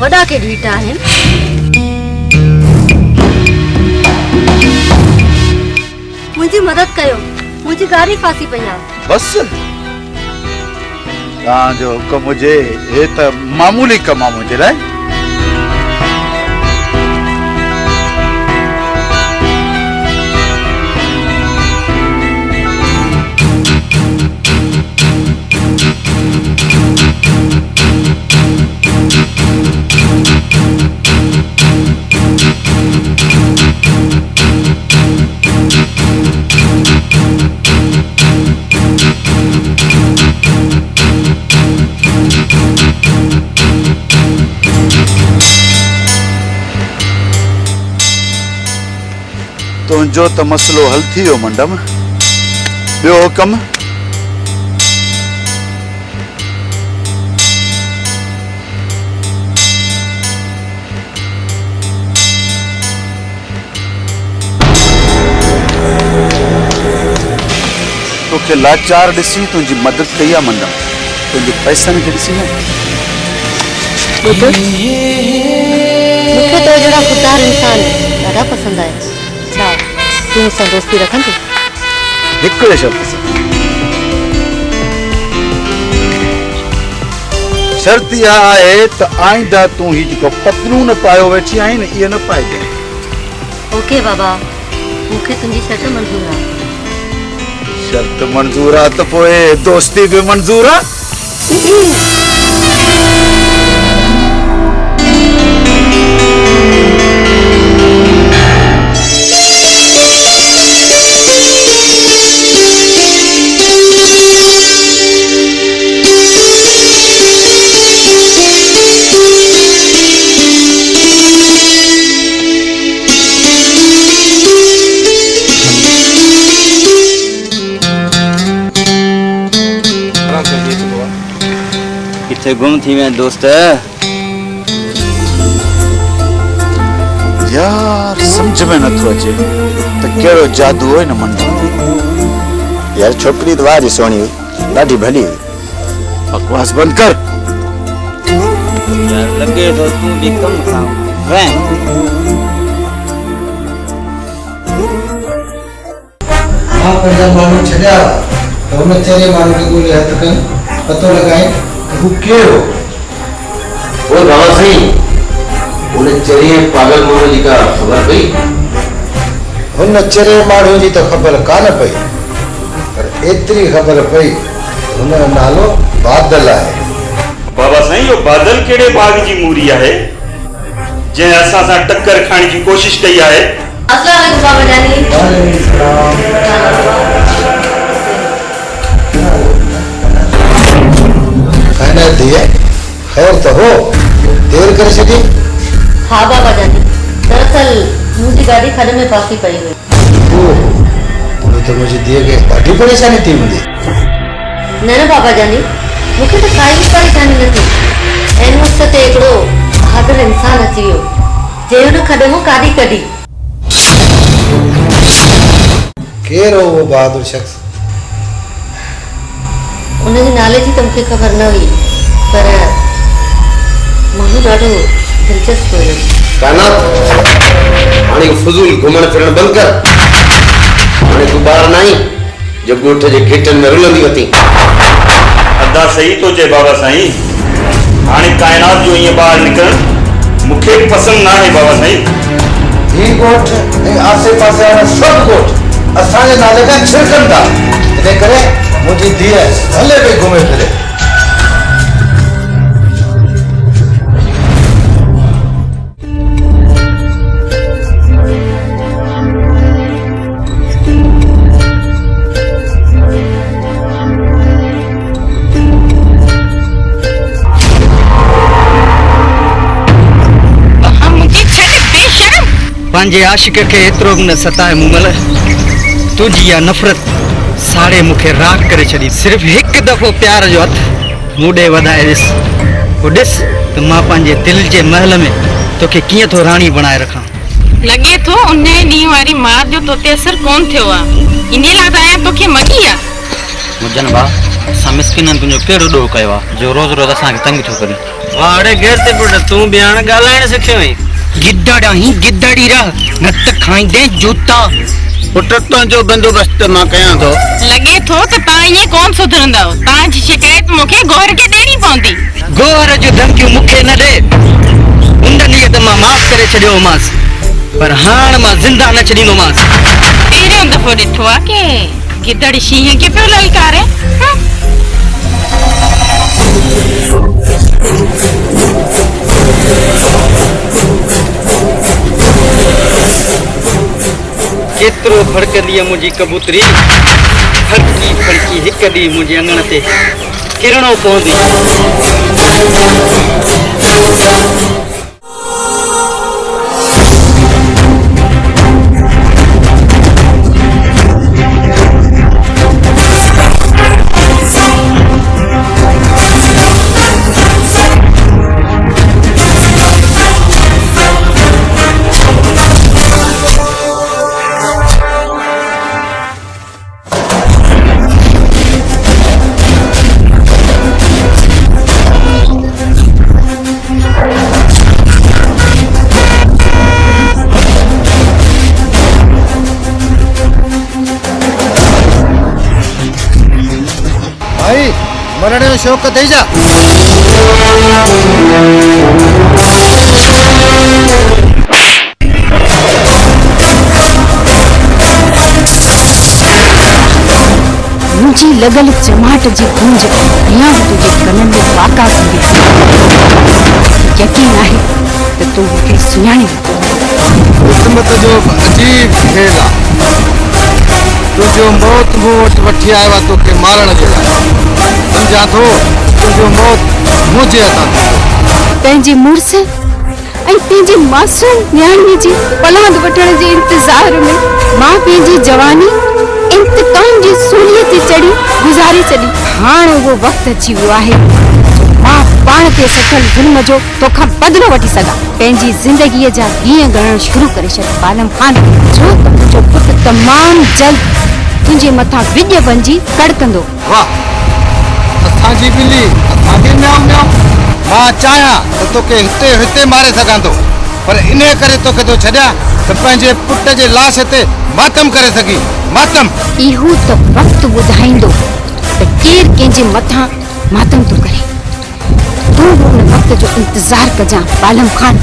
वॾा के ढीठा आहिनि। मुंहिंजी मदद कयो, मुंहिंजी गाड़ी फासी पई आहे। बस तव्हांजो हुकुम हुजे, हे त मामूली कम आहे मुंहिंजे लाइ। तुंहिंजो त मसलो हल थी वियो मंडम। ॿियो हुकम? तोखे लाचार ॾिसी तुंहिंजी मदद कई आहे मंडम। तुंहिंजे पैसनि खे ॾिसी न। मूंखे तो जहिड़ा ख़ुददार इंसान ॾाढा पसंदि आया। छा तूं मूंसां दोस्ती रखंदी? हिकिड़े शर्त सां। शर्त इहा आहे त आईंदा तूं ही जेको पतलून पायो वेठी आहीं न, इहा न पाइजे। ओके बाबा, मूंखे तुंहिंजी शर्त मंज़ूर आहे। शर्त मंज़ूर आहे त पोइ दोस्ती बि मंज़ूर आहे। किथे गुम थी वे दोस्त? यार समझ में न थो अचे त केड़ो जादू है न मन यार छोकरी तो वाह सोनी हुई, ॾाढी भली हुई। बकवास बंद कर। यार लगे तो तू भी कम खाओ वे। हाँ पंजा मानू छड़ा तो उन तेरे मानू के गोले हथ कन पतो लगाए वो केड़ो। वो बाबा सही उन चरे पागल मानू जी का खबर पई? उन चरे मानू जी तो खबर कान पई, पर एतरी खबर पई उन नालो बादल है। बाबा साईं यो बादल केड़े बाग जी मूरी है जे असा सा टक्कर खाने की कोशिश कई है? अस्सलाम वालेकुम बाबा जानी। कहना दिए खैर तो हो, देर कर सके। हाँ बाबा जानी, दरअसल मुझे गाड़ी खड्डे में फांसी पड़ी हुई। वो तो मुझे दिए गए ॾाढी परेशानी थी मुझे। न बाबा जानी, मुझे तो काई भी परेशानी न थी। ऐं वक्त ते एकड़ो बहादुर इंसान अची वियो जे उन खड्डे में गाड़ी कढी। केर हो वो बहादुर शख्स? उनजे नाले जी तो मुझे खबर न हुई, पर माण्हू ॾाढो दिलचस्प हुयो। काना हाणे फजूल घुमण फिरण बंद कर। हाणे तू बाहर नहीं जो गोठ जे घेटन में रुलंदी वती। अदा सही तो जे बाबा साईं, हाणे कायनात जो ये बाहर निकल मुखे पसंद ना है बाबा साईं। ही गोठ ऐं आसे पासे वाला सब गोठ असांजे नाले खां छिड़कनि था, इन करे मुंहिंजी धीअ भले पे घुमे फिरे। पंहिंजे आशिक खे एतिरो न सताए मुमल, तुंहिंजी इहा नफ़रत साड़े मूंखे राख करे छॾी। सिर्फ़ु हिकु दफ़ो प्यार जो हथु मूं ॾे वधाए ॾिस, पोइ ॾिस त मां पंहिंजे दिलि जे महल में तोखे कीअं थो राणी बणाए रखां। लॻे थो उन ॾींहुं वारी मार जो तो ते असर कोन थियो आहे, इन लाइ त आया तोखे मॻी आहे। मुजन भाउ, असां मिसकिननि तुंहिंजो कहिड़ो ॾोह कयो आहे जो रोज़ रोज़ असांखे तंग थो करे? वाड़े घेर ते पुट तूं बि हाणे ॻाल्हाइण सिखियो आहीं। गिदड़ आहीं, गिदड़ी रह, न त खाईंदे जूता। पुट तुंहिंजो बंदोबस्त मां कयां थो। लॻे थो त तव्हां ईअं कोन सुधरंदव। तव्हांजी शिकायत मूंखे गोहर खे ॾियणी पवंदी। गोहर जूं धमकियूं मूंखे न ॾे। उन ॾींहुं त मां माफ़ करे छॾियो मांसि, पर हाणे मां ज़िंदा न छॾींदोमांसि। पहिरियों दफ़ो ॾिठो आहे की गिदड़ शींहं खे पियो ललकारे। केतिरो फड़कंदी आहे मुंहिंजी कबूतरी, फड़की फड़की हिकु ॾींहुं मुंहिंजे अङण ते किरणो पवंदी। मरण जो शौक़ थी जा। मुंहिंजी लॻल चमाट जी गूंज या तुंहिंजे कननि में वाका कंदी। यकीन आहे त तूं मूंखे सुञाणे वरितो। किस्मत जो अजीब खेल आहे। तुंहिंजो मौत मूं वटि वठी आयो आहे तोखे मारण जे लाइ। सम्झां थो तुंहिंजो मौत मुंहिंजे हथां। पंहिंजे मुड़ुस ऐं पंहिंजे मासूम न्याणीअ जी औलाद वठण जे इंतज़ार में मां पंहिंजी जवानी इंतकाम जी सूलीअ ते चढ़ी गुज़ारे छॾी। हाणे उहो वक़्तु अची वियो आहे मां पाण ते सथल ज़ुल्म जो तोखां बदिलो वठी सघां। पंहिंजी ज़िंदगीअ जा ॾींहं ॻणण शुरू करे छॾ पालम खान, छो त मुंहिंजो पुटु तमामु जल्द तुंहिंजे मथां विॼ बणिजी कड़कंदो। वाह, असांजी ॿिली असांखे म्याऊं म्याऊं। मां चाहियां त तोखे हिते हिते मारे सघां थो, पर इन करे तोखे थो छॾियां त पंहिंजे पुट जे लाश ते मातम करे सघी। मातम इहो त वक़्तु ॿुधाईंदो त केरु कंहिंजे मथां मातम थो करे। तूं बि उन वक़्त जो इंतज़ारु कजां पालम खान।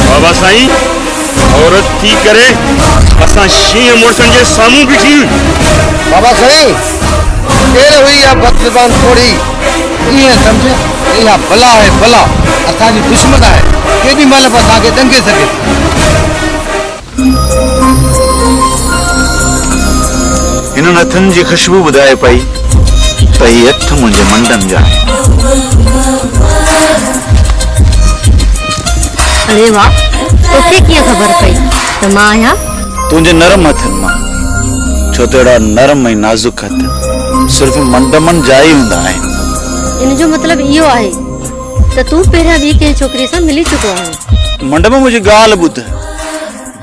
बाबा साईं, औरत थी करे असां शींहं मुड़सनि जे साम्हूं बीठी। बाबा साईं, केरु हुई इहा बदज़बान थोड़ी? ईअं सम्झ इहा भला आहे, भला असांजी दुश्मन आहे, केॾी महिल बि असांखे ॾंगे सघे। हिननि हथनि जी ख़ुशबू ॿुधाए पई त ही हथ मुंहिंजे मंडन जा आहिनि। अरे वाह, तोखे कीअं ख़बर पई त मां आहियां? तुंहिंजे नरम हथनि मां, छो त अहिड़ा नरम ऐं नाज़ुक हथ सिर्फ़ु मंडमन जा ई हूंदा आहिनि। इन जो मतिलबु इहो आहे त तूं पहिरियां ॿी कंहिं छोकिरी सां मिली चुको आहीं। मंडम, मुंहिंजी ॻाल्हि ॿुध।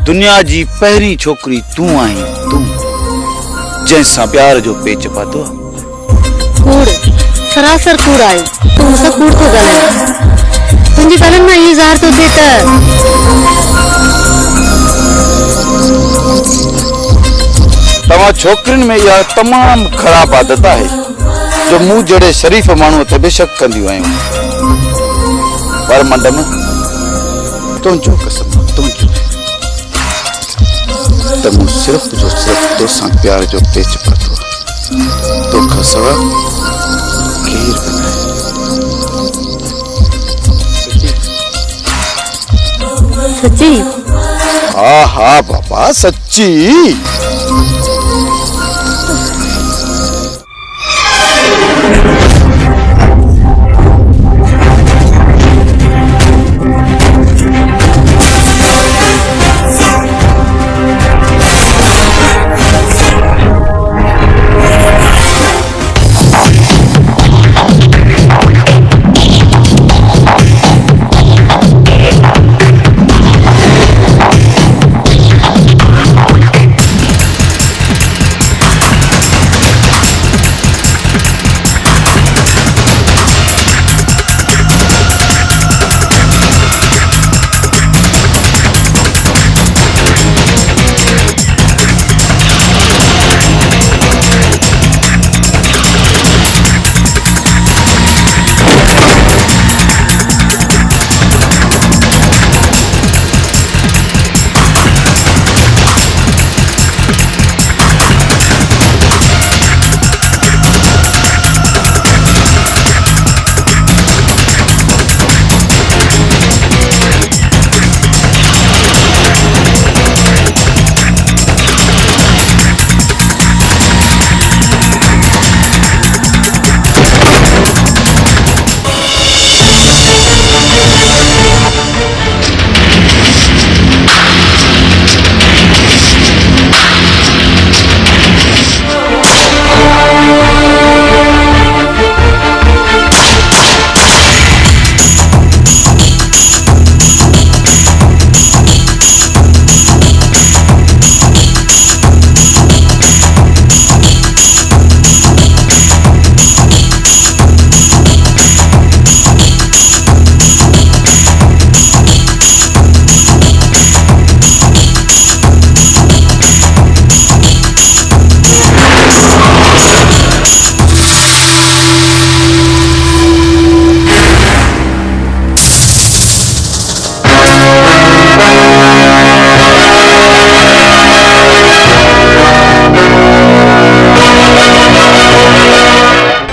दुनिया जी पहिरीं छोकिरी तूं आहीं, तूं जंहिंसां प्यार जो पेच पातो। कूड़, सरासर कूड़ आहे। तूं मूंसां कूड़ थो ॻाल्हाए। तुंहिंजी ॻाल्हियुनि मां इहो ज़ाहिर थो थिए त तव्हां छोकिरियुनि में इहा तमामु ख़राब आदत आहे जो मूं जहिड़े शरीफ़ माण्हूअ ते बि शक कंदियूं आहियूं। पर मंडम, तुंहिंजो कसम, तुंहिंजो त मूं सिर्फ़ जो सिर्फ़ तोसां प्यार जो पेच पातो। तोखां सवा केर बि न। सच्ची? हा हा बाबा, सच्ची।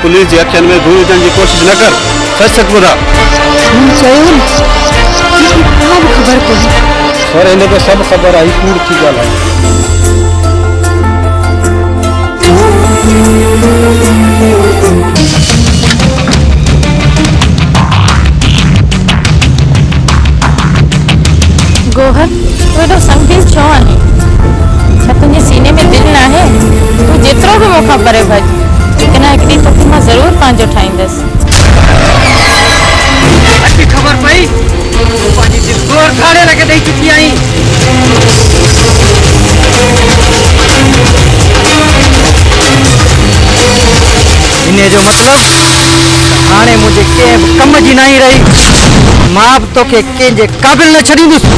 पुलिस जे अखियुनि में धूल विझण जी कोशिश न कर। सच सच ॿुधा। ख़बर कोन्हे। पर हिनखे सभु ख़बर आहे, कूड़ थी ॻाल्हाए। गोहर, तूं एॾो संगीन छो आहे? ख़बर है भाजी, लेकिन एक ॾींहुं तोखे मां ज़रूर पंहिंजो ठाहींदसि। अची ख़बर पई तूं पंहिंजी दिलि गोर ठाणे लॻे ॾेई चुकी आहीं। इन जो मतलब हाणे मुझे कंहिं बि कम जी नहीं रही। मां बि तोखे कंहिंजे क़ाबिल न छॾींदुसि।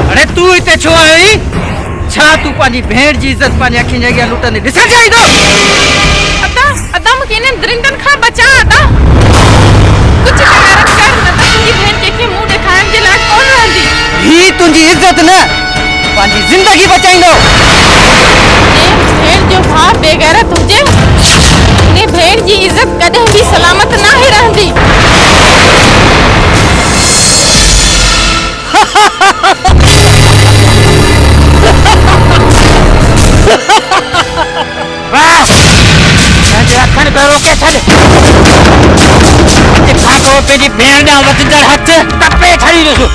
अरे तू इते छो आई? छा तू पांजी भेण जी इज्जत पांजी अखियुनि जे अॻियां लुटंदे ॾिसण चाहींदो? अदा मूंखे इन्हनि दरिंदनि खां बचा अदा। कुझु कर न त तुंहिंजी भेण कंहिंखे मुंहुं ॾेखारण जे लाइ कोन रहंदी। ही तुंहिंजी इज्जत न पांजी ज़िंदगी बचाईंदो। भेण जो भाउ बेगैरत हुजे, इन भेण जी इज्जत कॾहिं बि सलामत न ही रहंदी। अखण पे रोके छॾ। खां पोइ पंहिंजी भेण ॾांहुं वधंदड़ हथ टपे छॾींदुसि।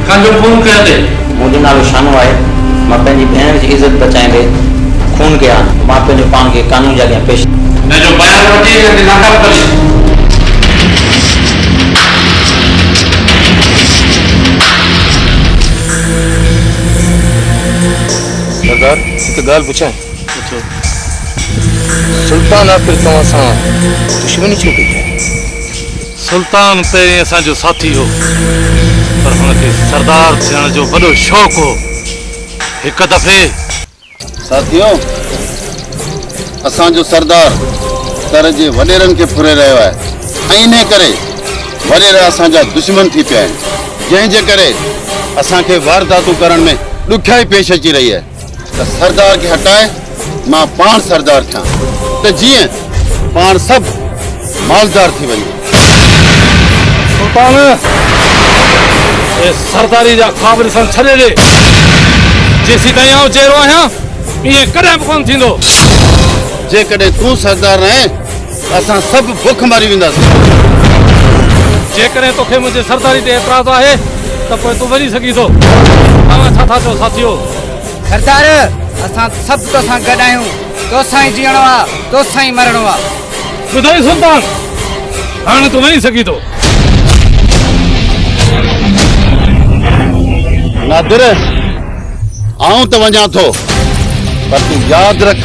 कंजो फोन कर दे। मुझे नालो शानो है। मां पंहिंजी भेण जी इज्जत बचाईंदे खून कया। मां पंहिंजो पान खे कानून जे अॻियां पेश न जो बयान वठी ऐं नाकाम करी। सरदार हिकु ॻाल्हि पुछां? सुल्तान आख़िर तव्हां सां दुश्मनी छो कई आहे? सुल्तान पहिरीं असांजो साथी हो, पर हुनखे सरदार थियण जो वॾो शौक़ु हो। हिकु दफ़े साथियो, असांजो सरदार तर जे वॾेरनि खे फुरे रहियो आहे ऐं इन करे वॾेर असांजा दुश्मन थी पिया आहिनि, जंहिंजे करे असांखे वारदातूं करण में ॾुखियाई पेश अची रही आहे। त सरदार खे हटाए मां पाण सरदार थियां, त जीअं पाण सभु मालदार थी वञे। सुल्तान, सरदारी जा ख्वाब ॾिसण छॾे ॾे। जेसीं ताईं आउं चहिरो आहियां ईअं कॾहिं बि कोन थींदो। जेकॾहिं तूं सरदार रहे असां सभु बुख मरी वेंदासीं। जेकॾहिं तोखे मुंहिंजे सरदारी ते एतिराज़ आहे त पोइ तूं वञी सघीं थो। तव्हां छा था चओ साथियो? सरदार, असां सभु तोसां गॾु आहियूं। तोसां ई जीअणो आहे, तोसां ई मरणो आहे। ॿुधाई सुल्तान, हाणे तूं वञी सघीं थो। नादिर, आऊं त वञा थो, पर तूं यादि रख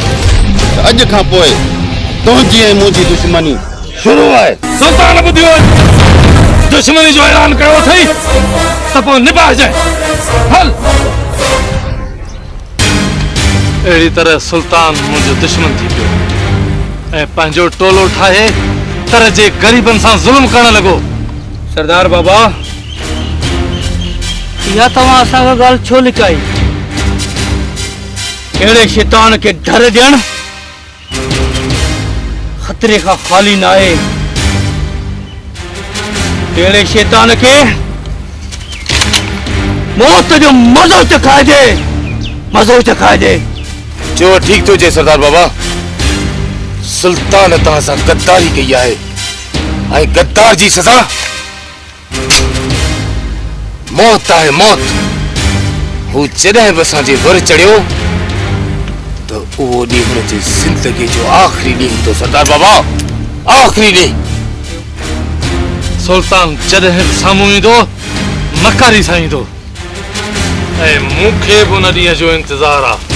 त अॼु खां पोइ तुंहिंजी ऐं मुंहिंजी दुश्मनी शुरू आहे। सुल्तान ॿुधियो, दुश्मनी जो ऐलान कयो अथई त पोइ निभाइजांइ। हल। अड़ी तरह सुल्तान मुझे दुश्मन थी पियो ए पंजो टोलो ठाए तरह जे गरीबन सा जुल्म करने लगो। सरदार बाबा या तवा असा गाल छो लिकाई केड़े शैतान के डर ॾियण खतरे का खाली ना है। केड़े शैतान के मौत जो मज़ो चखाए दे, मज़ो चखाए दे। जो ठीक तो जे सरदार बाबा सुल्तान तहां सां गद्दारी कई आहे ऐं गद्दार जी सज़ा मौत आहे मौत। हू जॾहिं बि असांजे वर चढ़ियो तो उहो ॾींहुं हुनजी ज़िंदगी जो आख़िरी ॾींहुं हूंदो सरदार बाबा, आख़िरी ॾींहुं। सुल्तान जॾहिं साम्हूं ईंदो मकारी सां ईंदो ऐं मूंखे बि उन ॾींहं जो इंतज़ारु आहे।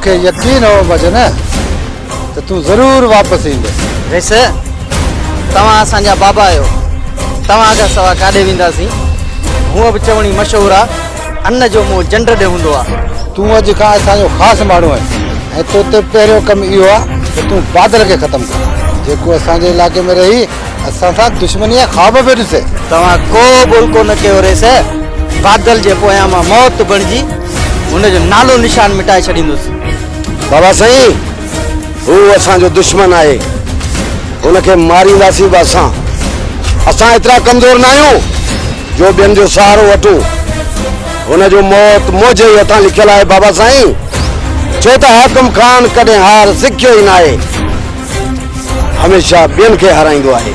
मुझे यकीन हो भजन तो तू जरूर वापस ईंदे। वैसे तव्हां असांजा बाबा आहियो, तव्हां खां सवा काॾे वेंदासीं। हूअं बि चवणी मशहूरु आहे अन्न जो मुंहुं जंड ॾे हूंदो आहे। तू अॼु खां असांजो ख़ासि माण्हू आहे ऐं तो ते पहिरियों कमु इहो आहे त तूं बादल खे ख़तमु कर जेको असांजे इलाइक़े में रही असां सां दुश्मनी जा ख़्वाब बि ॾिसे। तव्हां को बुलको न कयो रेस। बादल जे पोयां मां मौत बणिजी हुनजो नालो निशान मिटाए छॾींदुसि। बाबा साईं हू असांजो दुश्मन आहे, हुनखे मारींदासीं बि असां। असां एतिरा कमज़ोर न आहियूं जो ॿियनि जो सहारो वठूं। हुनजो मौत मुंहिंजे ई हथां लिखियल आहे बाबा साईं, छो त हाकिम ख़ान कॾहिं हार सिखियो ई न आहे, हमेशह ॿियनि खे हाराईंदो आहे।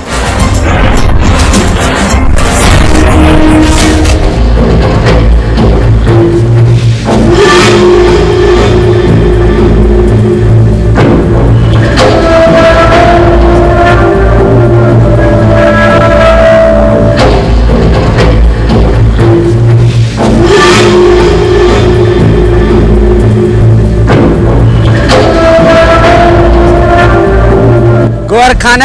गोर खान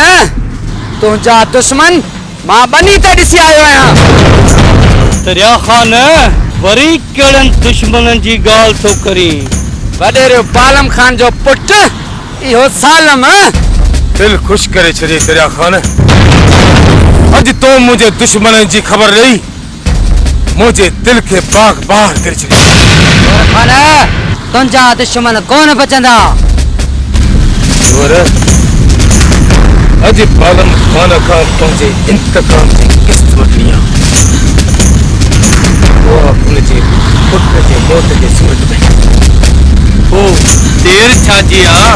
तुझा दुश्मन मां बनी ते ॾिसी आयो आहियां। दरिया खान वरी कहिड़नि दुश्मननि जी ॻाल्हि थो करी? वॾेरो पालम खान जो पुट इहो सालम। दिल खुश करे छॾे दरिया खान। अॼु तो मुंहिंजे दुश्मननि जी ख़बर ॾेई मुंहिंजे दिल खे बाग बार करे छॾी। गोर खान तुंहिंजा दुश्मन कोन बचंदा। अॼु पालम खान खां पंहिंजे इंतकाम जी किस्त वठणी आहे। उहा हुनजे पुट जे मौत जे सूरत में। ओ देर छाजी आहे?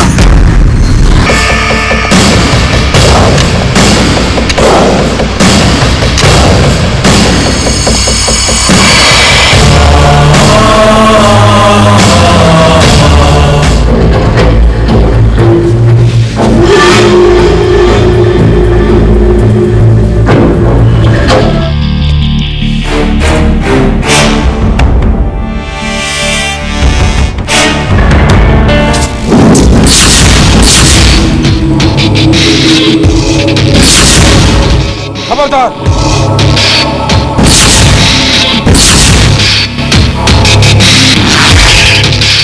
खबरदार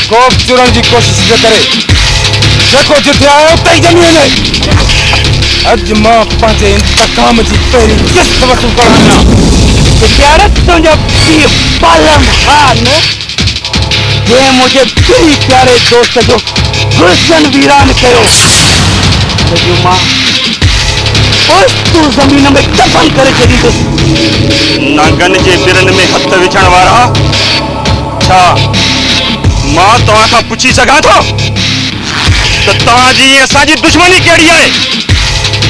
कोप चुरण की कोशिश न करे। जेको जिथे आयो उते ही ॼमी वञे। अॼु मां पंहिंजे इंतकाम जी पहिरीं किस्त वसूल करणु प्यारे तुझे पीउ पालम खान जे मुझे प्री प्यारे दोस्त जो गुलशन वीरान कयो जो मां तू जमीन में दफन करे छॾींदुसि। नांगन जे बिरन में हथ विझण वारा छा मां तव्हां खां पुछी सघां थो त तव्हांजी असांजी दुश्मनी कहिड़ी आहे?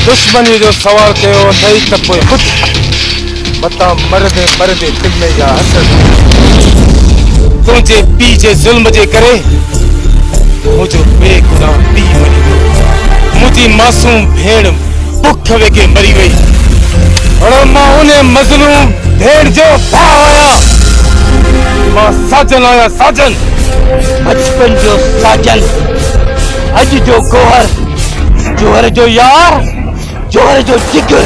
दुश्मनी जो सवाल कयो अथई त पोइ खुदि मतां मरदे मरदे दिल में या हसद तुंहिंजे पीउ जे ज़ुल्म जे करे मुंहिंजो बेगुनाह पीउ मरी वियो। मुंहिंजी मासूम भेण बुख वेगे मरी वई और मां उन मज़लूम भेण जो भाउ आहियां। मां साजन आहियां साजन। बचपन जो साजन, अज जो गोहर, जोहर जो यार, जोहर जो जिगर,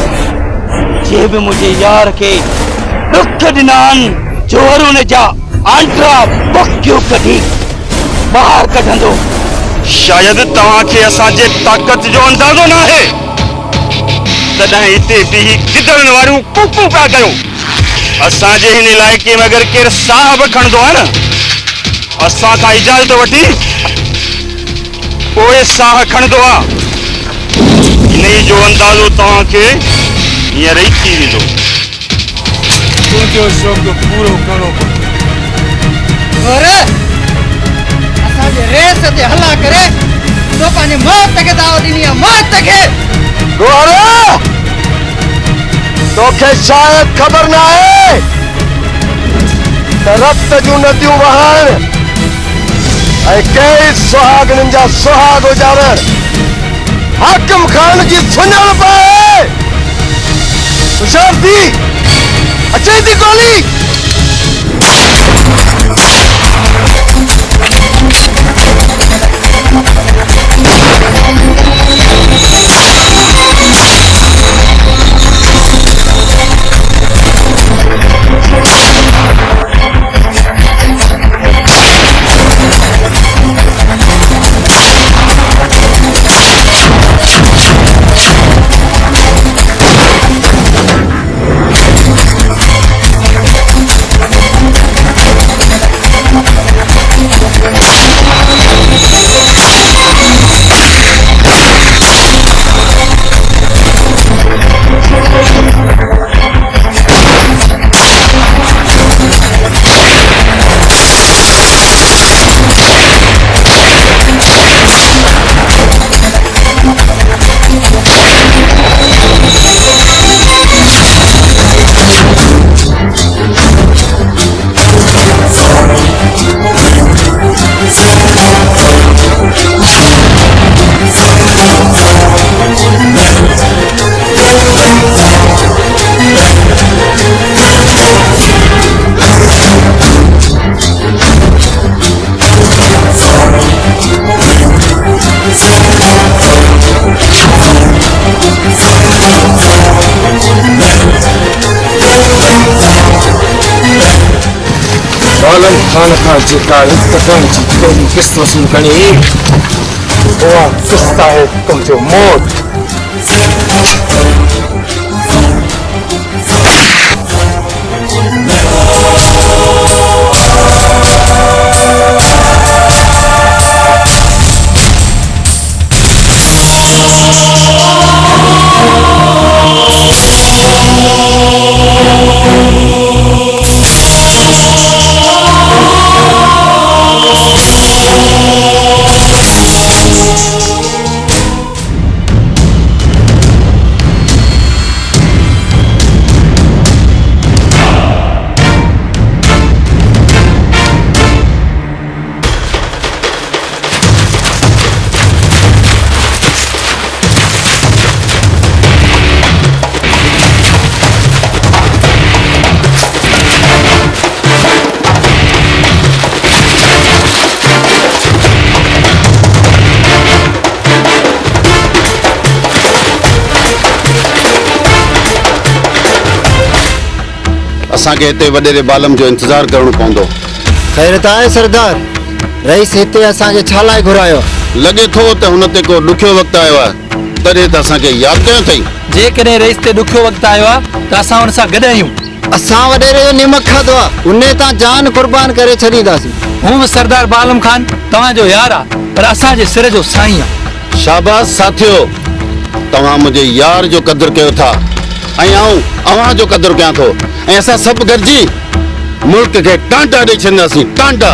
जे भी मुझे यार के दुख दिनान जोहर उन जा आंट्रा बक्यो कढी बाहर कढंदो। शायद तव्हांखे असांजे ताक़त जो अंदाज़ो न आहे, तॾहिं हिते बीही गिदड़नि वारियूं कूकू पिया कयो। असांजे हिन इलाइक़े में अगरि केरु साह बि खणंदो आहे न, असां खां इजाज़त वठी पोइ साह खणंदो आहे। इन जो अंदाज़ो तव्हांखे हींअर ई थी वेंदो। तुंहिंजो शौक़ु पूरो करणो और असांजे रेस ते हला करे तो पंहिंजे मौत खे दावत ॾिनी आहे, मौत खे। गोहर, तोखे शायद ख़बर न आहे त रक्त जूं नदियूं वहण ऐं कई सुहागणनि जा सुहाग उजाड़ण हाकिम खान जी सुञाणप आहे। होशियार थी, अचे थी गोली। आलम खान खां जेका इंतकाम जी पहिरीं किस्त वसूल करणी, उहा किस्त आहे तुंहिंजो मौत। असांखे हिते वॾेरे बालम जो इंतज़ार करणो पवंदो। ख़ैर त आहे सरदार, रईस हिते असांखे छा लाइ घुरायो? लॻे थो त हुन ते को ॾुखियो वक़्तु आयो आहे, तॾहिं त असांखे यादि कयो अथई। जेकॾहिं रईस ते ॾुखियो वक़्तु आयो आहे त असां हुन सां गॾु आहियूं। असां वॾेरे जो निमक खाधो आहे, उन तां जान कुर्बान करे छॾींदासीं। हूं सरदार बालम खान तव्हांजो यार आहे, पर असांजे सिर जो साईं आहे। शाबाश साथियो, तव्हां मुंहिंजे यार जो क़दुरु कयो था ऐं आऊं अव्हां जो क़दुरु कयां थो, ऐं असां सभु गॾिजी मुल्क खे टांटा ॾेई छॾींदासीं, टांटा।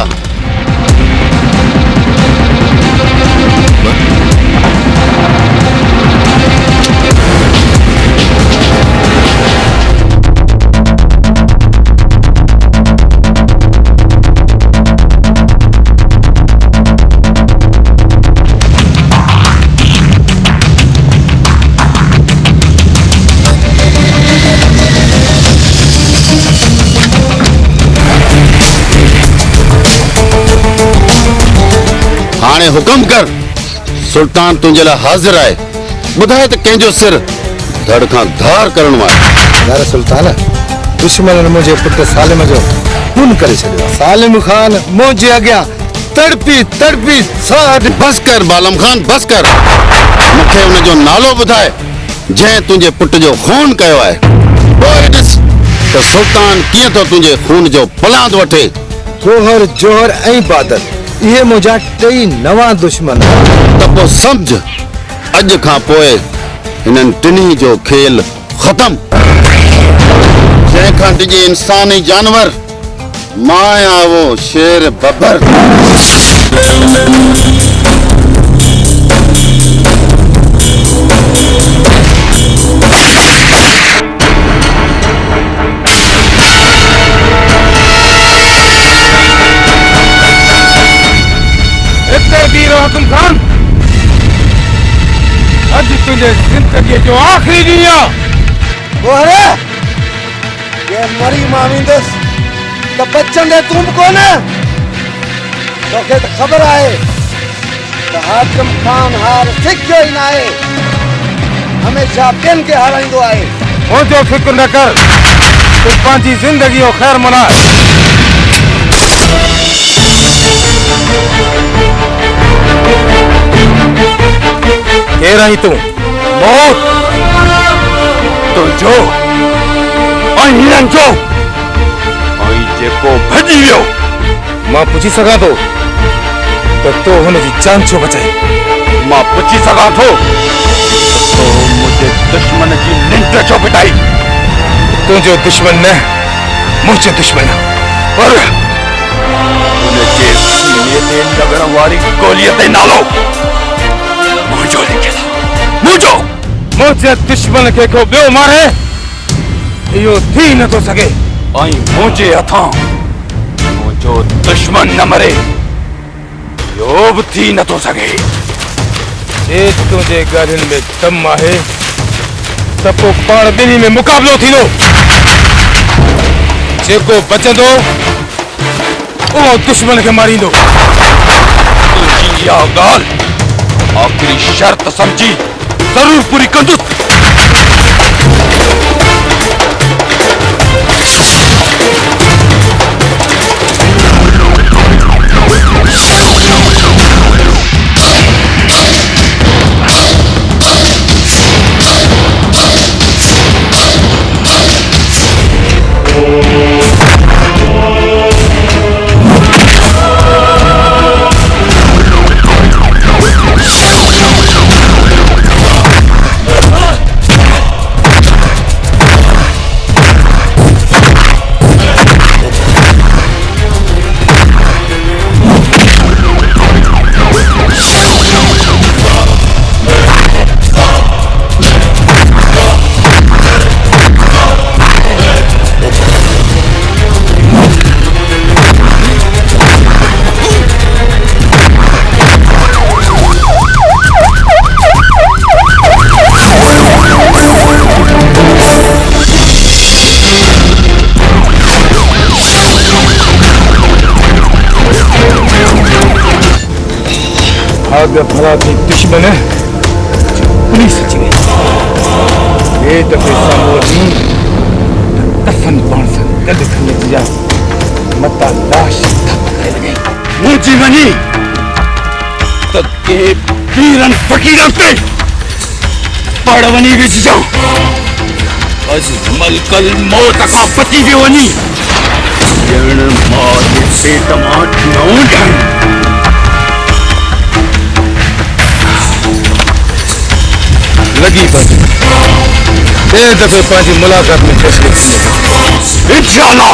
हाणे हुकम कर, सुल्तान तुंहिंजे लाइ हाज़िर आहे। ॿुधाए त कंहिंजो सिर धड़ खां धार करणो आहे। यार सुल्तान, दुश्मन मुझे पुट सालिम जो खून करे छॾियो। सालिम खान मुझे अॻियां तड़पी तड़पी साथ। बस कर बालम खान, बस कर। मूंखे हुनजो नालो ॿुधाए जंहिं तुंहिंजे पुट जो खून कयो आहे। पोइ ॾिस त सुल्तान कीअं थो तुंहिंजे खून जो पलांद वठे। जोहर जोहर ऐं बादल, इहे मुंहिंजा टई नवां दुश्मन। त पोइ सम्झ, अॼु खां पोइ हिननि टिनी जो खेल ख़तम। जंहिंखां डिॼे इंसानी जानवर, मां आहियां वो शेर बबर। हाकिम खान, अज तुझे जिंदगी जो आखिरी ॾींहुं आहे। ये मरी मां वेंदुस त बचंदे तूं बि कोन। तोखे त ख़बर आहे त हाकिम खान हार सिखियो ई न आहे, हमेशा ॿियनि खे हाराईंदो आहे। मुंहिंजो फिक्र न कर, तूं पंहिंजी ज़िंदगी जो ख़ैर मनाए। केरु आहीं तूं? मौत तुंहिंजो ऐं हिननि जो ऐं जेको भॼी वियो। मां पुछी सघां थो त तो हुनजी जान छो बचाई? मां पुछी सघां थो त तो मुंहिंजे दुश्मन जी निंड छो फिटाई? तुंहिंजो दुश्मन न, मुंहिंजो दुश्मन पर हुनजे सीने ते लॻण वारी गोलीअ ते नालो मुंहिंजो लिखियलु आहे। मुंहिंजे दुश्मन खे को ॿियो मारे इहो थी नथो सघे। ऐं मुंहिंजे हथां मुंहिंजो दुश्मन न मरे इहो बि थी नथो सघे। जे तुंहिंजे ॻाल्हियुनि में दम आहे त पोइ पाण ॿिन्ही में मुक़ाबिलो थींदो। जेको बचंदो उहो दुश्मन खे मारींदो। तुंहिंजी इहा ॻाल्हि आखिरी शर्त समझी जरूर पूरी कंदुसि। आगे भला थी दुश्मन पुलिस अची गई। ये दफ़े साम्हूं अची कफन पाण सां गॾु खणी अचिजा मता लाश थप करे लॻई। मुंहिंजी वञी त के पीरनि फ़क़ीरनि ते पड़ वञी विझजां। अॼु मलकल मौत खां बची वियो वञी ॼण मां जे पेट मां नओं ॼाण। लगी बस ए दफे पांची मुलाकात में फैसले थींदो इंशाअल्लाह।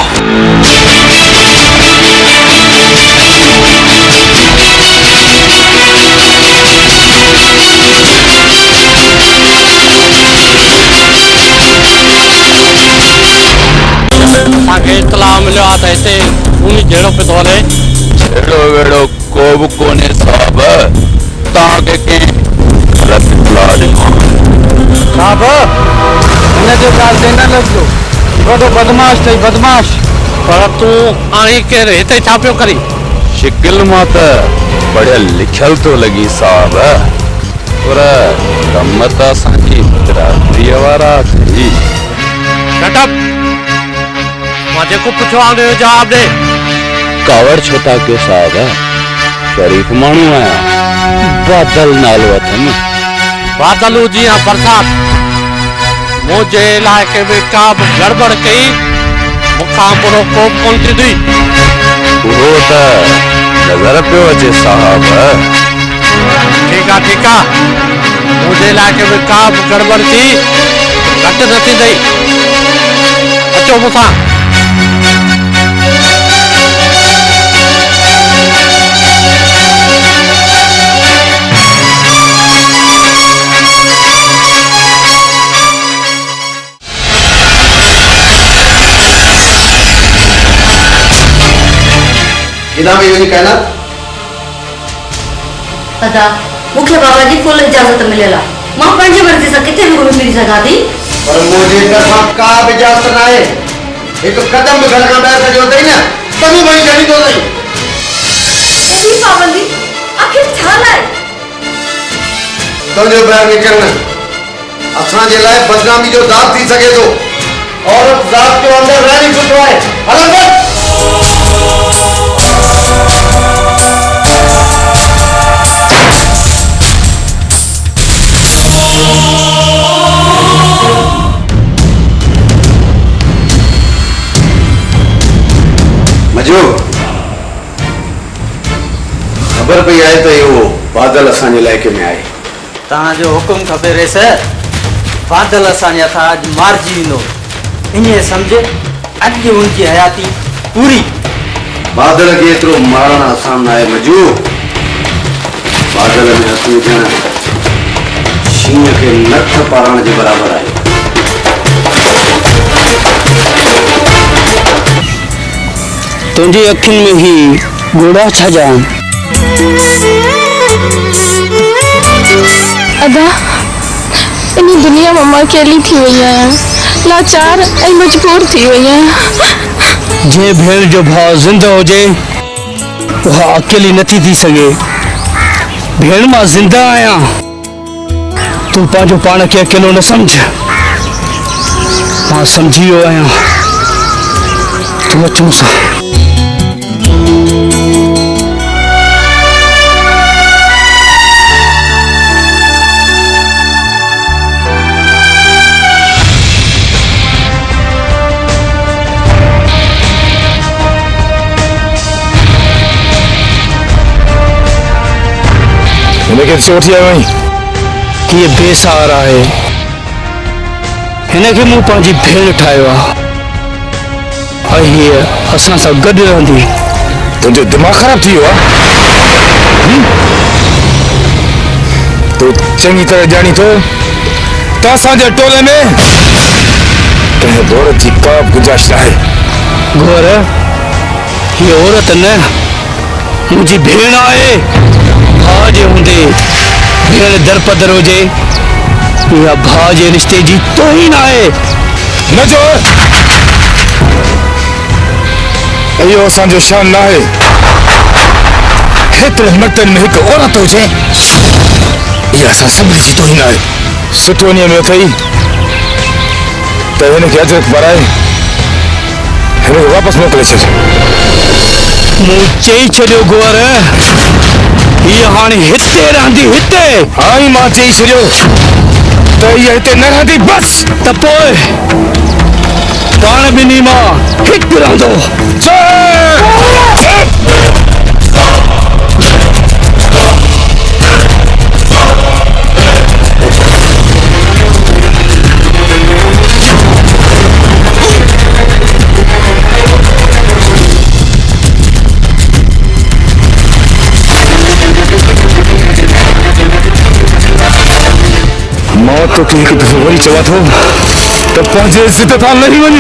असांखे इतला मिलियो आहे त हिते खूनी जहिड़ो पियो थो हले। छेड़ो वेड़ो को बि कोन्हे साहब, तव्हांखे कंहिं ग़लति इत्तला ॾिनो। साहब हिनजे ॻाल्हि ते न लॻियो, वॾो बदमाश अथई बदमाश। पर तूं हाणे केरु हिते छा पियो करी? शिकिल मां त पढ़ियल लिखियल तो लगी साहब पर कम त असांजी बिरादरीअ वारा थी। Shirt up. मां जेको पुछो आहे उनजो जवाब ॾे। कावड़ छो था कयो साहब? शरीफ माण्हू आहियां। बादल नालो अथमि। बादल हुजी या बरसात, मुंहिंजे इलाइक़े में का बि गड़बड़ कई मूंखां बुरो को बि कोन थींदी। उहो त नज़र पियो अचे साहब। ठीकु आहे ठीकु आहे, मुंहिंजे इलाइक़े में का बि गड़बड़ थी घटि न थींदी। अचो मूंसां। इनाम इहो ई कहना अदा मूंखे बाबा जी फुल इजाज़त मिलियल आहे। मां पंहिंजी मर्ज़ी सां किथे बि घुमी फिरी सघां थी। पर मुंहिंजे तरफ़ां का बि इजाज़त न आहे। हिकु कदम बि घर खां ॿाहिरि कढियो अथई न त मूं वही छॾींदो अथई। एॾी पाबंदी आख़िर छा लाइ? तुंहिंजो ॿाहिरि निकिरणु असांजे लाइ बदनामी जो दाग थी सघे थो। औरत ज़ात जो अंदरि रहणी सुठो आहे। हल अंदरि। मजो खबर पई आहे त इहो बादल असांजे इलाइक़े में आहे। तव्हांजो हुकुम खपे रे सर। बादल असांजे हथां अॼु मारिजी वेंदो। ईअं सम्झ अॼु हुनजी हयाती पूरी। बादल खे एतिरो मारणु आसान आहे मजू। बादल में हथ विझण शींहं खे नठ पारण जे बराबरि आहे। तुंहिंजी अखियुनि में ही घोड़ा छा जान? अदा इन दुनिया में मां अकेली थी वई आहियां, लाचार ऐं मजबूर थी वई आहियां। जे भेण जो भाउ जिंदा हुजे उहा अकेली नथी थी सघे। भेण मां जिंदा आहियां, तूं पंहिंजो पाण खे अकेलो न समझ। मां समझी वियो आहियां। तूं अच मूंसां। हिनखे ॾिसी वठी आयो आहीं कीअं बेसहारा आहे। हिनखे मूं पंहिंजी भेण ठाहियो आहे ऐं हीअ असां सां गॾु रहंदी। तुंहिंजो दिमाग़ ख़राब थी वियो आहे। तूं चङी तरह ॼाणी थो त असांजे टोले में कंहिं औरत जी का बि गुंजाइश न आहे। गौर हीअ औरत न मुंहिंजी भेण आहे। भाउ जे हूंदे भेण दरपदर हुजे इहा भाउ जे रिश्ते जी तोहीन आहे। न जो इहो असांजो शान न आहे। हेतिरे मर्दनि में हिकु औरत हुजे इहा असां सभिनी जी तोहीन आहे। सुठो इन में अथई त हिनखे अजरक भराए हिनखे वापसि मोकिले छॾ। मूं चई छॾियो गोर हीअ हाणे हिते रहंदी। हिते हा ई मां चई छॾियो त इहा हिते न रहंदी। बसि त पोइ पाण ॿिन्ही मां हिकु रहंदो। मां तोखे हिकु दफ़ो वरी चवां थो त पंहिंजे इज़त तां लही वञ।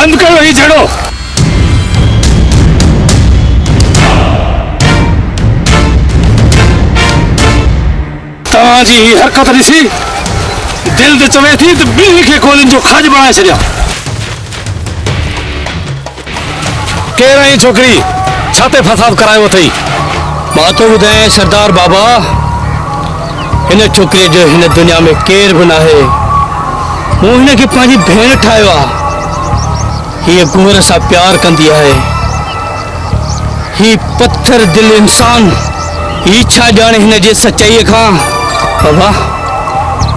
बंद करो ही झड़ो। तव्हांजी ही हरकत ॾिसी दिल ते चवे थी त ॿिन्ही खे गोलियुनि जो खाज बणाए छॾिया। केरु आई छोकिरी, छा ते फसाद करायो अथई? मां तो ॿुधायां सरदार बाबा, हिन छोकिरीअ जो हिन दुनिया में केर बि नाहे। मूं हिन खे पंहिंजी भेण ठाहियो आहे। हीअ कुंवर सां प्यार कंदी आहे। ही पत्थर दिल इंसान ही छा ॼाणे हिन जे सचाईअ खां। बाबा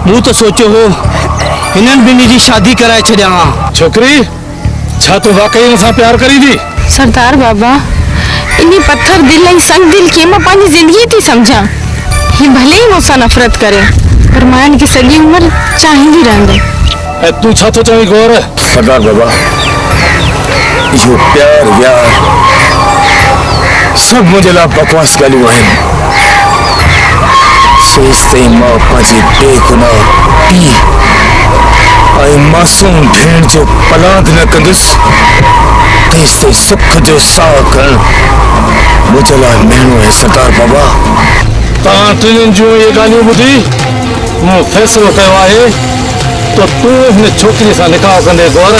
मूं तो सोचियो हो हिननि ॿिन्ही जी शादी कराए छॾियां हा। छोकिरी, छा तूं वाकई मूंसां प्यार करी थी? सरदार बाबा, इन पत्थर दिल ऐं संग दिल खे मां पंहिंजी ज़िंदगी थी सम्झां। ही भले ही मूंसां नफ़रत करे, पर मां हिन खे सॼी उमिरि चाहींदी रहंदमि। ऐं तूं छा थो चवीं गौर? सरदार बाबा, इहो प्यार व्यार सभु मुंहिंजे लाइ बकवास ॻाल्हियूं आहिनि। जेसि ताईं मां पंहिंजी बेगुनाह पीउ ऐं मासूम भेण जो पलांद न कंदुसि, तेसि ताईं सुख जो साह खणणु मुंहिंजे लाइ महिनो आहे। सरदार बाबा, तव्हां टिनिनि जूं इहे ॻाल्हियूं ॿुधी मूं फ़ैसिलो कयो आहे त तूं हिन छोकिरीअ सां निकाह कंदे गौर।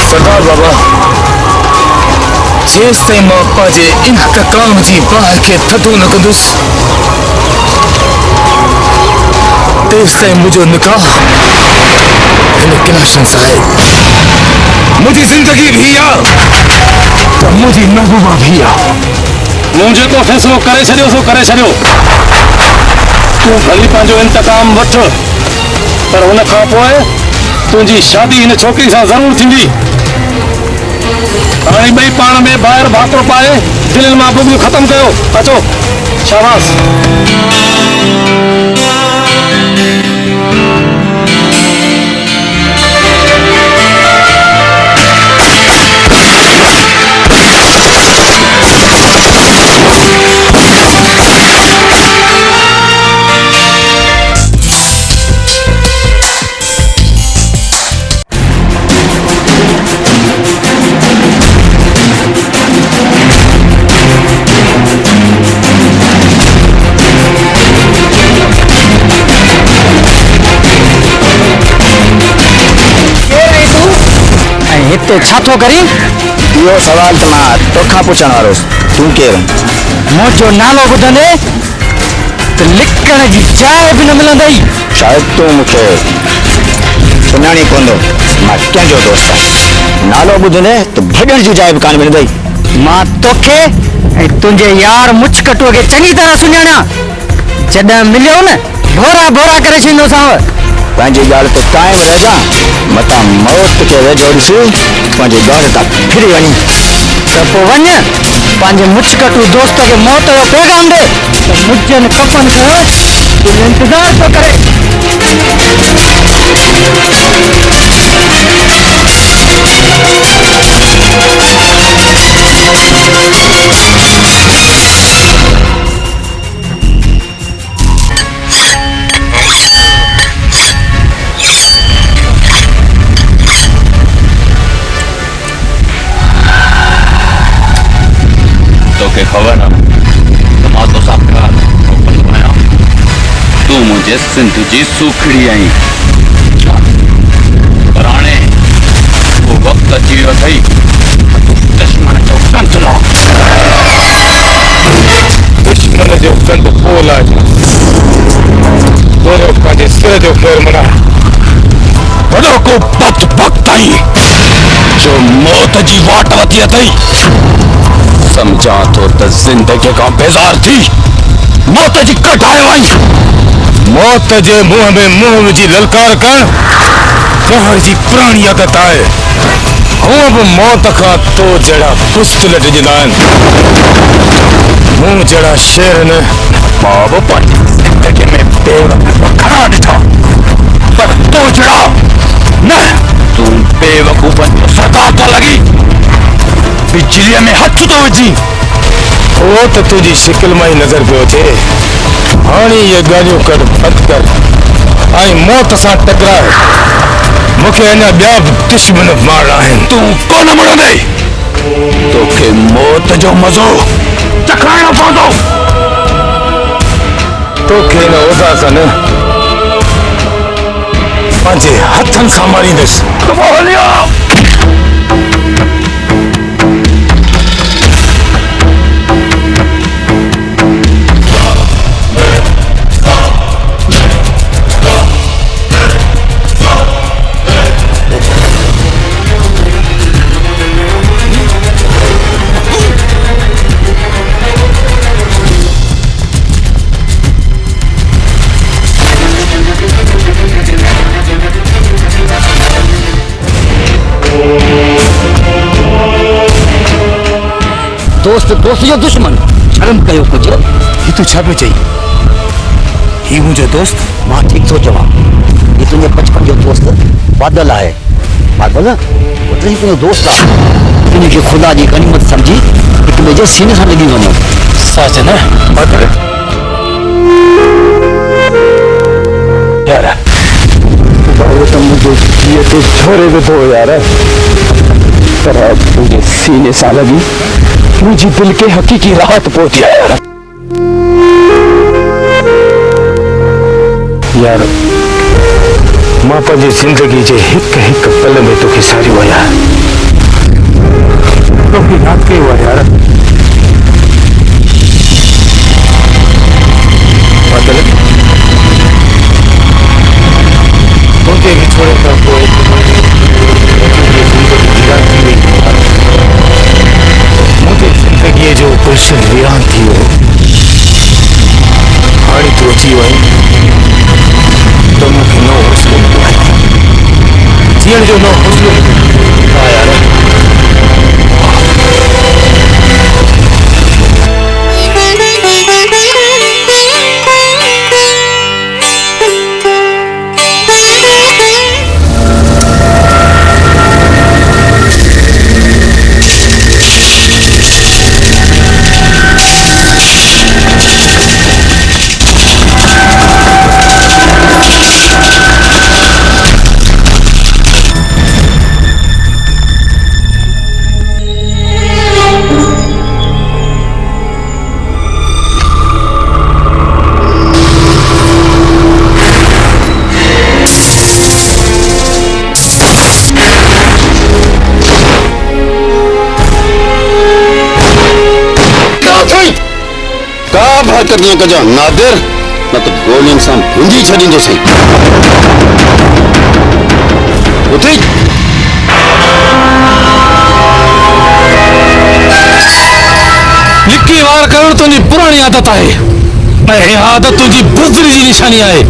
सरदार बाबा, जेसि ताईं मां पंहिंजे इंतकाम जी बाहि खे थधो न कंदुसि, तेसि ताईं मुंहिंजो निकाह हिन किलाशन सां आहे। मुंहिंजी ज़िंदगी भी आहे त मुंहिंजी महबूबा भी आहे। मूं जेको फ़ैसिलो करे छॾियो सो करे छॾियो। तूं भली पंहिंजो इंतकाम वठ, पर हुन खां पोइ तुंहिंजी शादी हिन छोकिरी सां ज़रूरु थींदी। हाणे ॿई पाण में ॿाहिरि भाकुर पाए दिलनि मां बुग़्ज़ ख़तमु कयो। अचो, शाबाश। हिते छा थो करी? इहो सवाल त मां तोखां पुछण वारो हुउसि। तूं केरु? मुंहिंजो नालो ॿुधंदे त लिकण जी चांहि बि न मिलंदई। शायदि तूं मूंखे सुञाणी कोन्हो। मां कंहिंजो दोस्त आहियां। नालो ॿुधंदे त भॼण जी जाइ बि कान मिलंदई। मां तोखे ऐं तुंहिंजे यार मुचकटूअ खे चङी तरह सुञाणा। जॾहिं मिलियो न भोरा भोरा करे छॾींदोसांव। पंहिंजी ॻाल्हि ते क़ाइम रहिजा, मतां मौत खे वेझो ॾिसी पंहिंजी ॻाल्हि तां फिरी वञी। त पोइ वञ पंहिंजे मुचकटू दोस्त खे मौत जो पैगाम ॾे त मुझनि कफन कयो तुंहिंजो इंतज़ार थो करे। तोखे ख़बर आहे त मां तोसां प्यार कंदो आहियां। तूं मुंहिंजे सिंध जी सूखड़ी आहीं, पर हाणे उहो वक़्तु अची वियो अथई दुश्मन जो कंद लो। दुश्मन जो कंद पोइ लाइ दोनों पंहिंजे सिर जो ख़ैरु मना। वॾो को वक़्तु आई जो मौत जी वाट वठी अथई। समझा तो त ज़िंदगी खां बेज़ार थी मौत जी कढायो आई। मौत जे मुंहं में मुंहुं विझी ललकार करण कहर जी पुराणी आदत आहे। हूअं बि मौत खां तो जहिड़ा पुस्त लटिजंदा आहिनि। मूं जहिड़ा शेर न। मां बि पंहिंजी ज़िंदगी में बेवकूफ़ घणा ॾिठा, पर तो जहिड़ा न। तूं बेवकूफ़नि जो सरदार तो लॻी, बिजलीअ में हथ तो विझी। उहो त तुंहिंजी शिकिल मां ई नज़र पियो अचे। हाणे इहे ॻाल्हियूं कर बंदि कर ऐं मौत सां टकराए। मूंखे अञा ॿिया दुश्मन मारणा आहिनि। तूं कोन मुड़ंदे, तोखे मौत जो मज़ो चखाइणो पवंदो। तोखे हिन उदा सां न पंहिंजे हथनि सां मारींदुसि। दोस्त दोस्त जो दुश्मन, शर्म कयो कुछ। ही तू छा पे चई? ही मुझे दोस्त? मां ठीक थो चवां। ये तुझे बचपन जो दोस्त बादल है। बादल उतने ही तुझो दोस्त आहे। तुझे खुदा जी गनीमत समझी एक ॿिए जे सीने सां लॻी वञो। साजन बादल यार बाबू तो मुझे ये तो छोरे में दो यार पर मुझे सीने सां लगी मुझे दिल के हकीकी राहत पहुंची यार। यार मां पंहिंजी जिंदगी जे हिक हिक पल में तोखे सारियो आहे यार। तोखे याद कयो आहे यार। बादल तोखे विछोड़े खां पोइ मुझे जिंदगी जो गुलशन वीरान थी वियो। हाणे तूं अची वई तो मूंखे नओं हौसलो मिलियो आहे। जीअण जो नओं हौसलो हा यार। हरकत न कजा नादिर, न तो गोलियुनि सां भुंजी छॾींदुसि। उथी लिकी वार करण तुंहिंजी पुराणी आदत आहे ऐं आदत तुंहिंजी बुज़दिली जी निशानी आहे।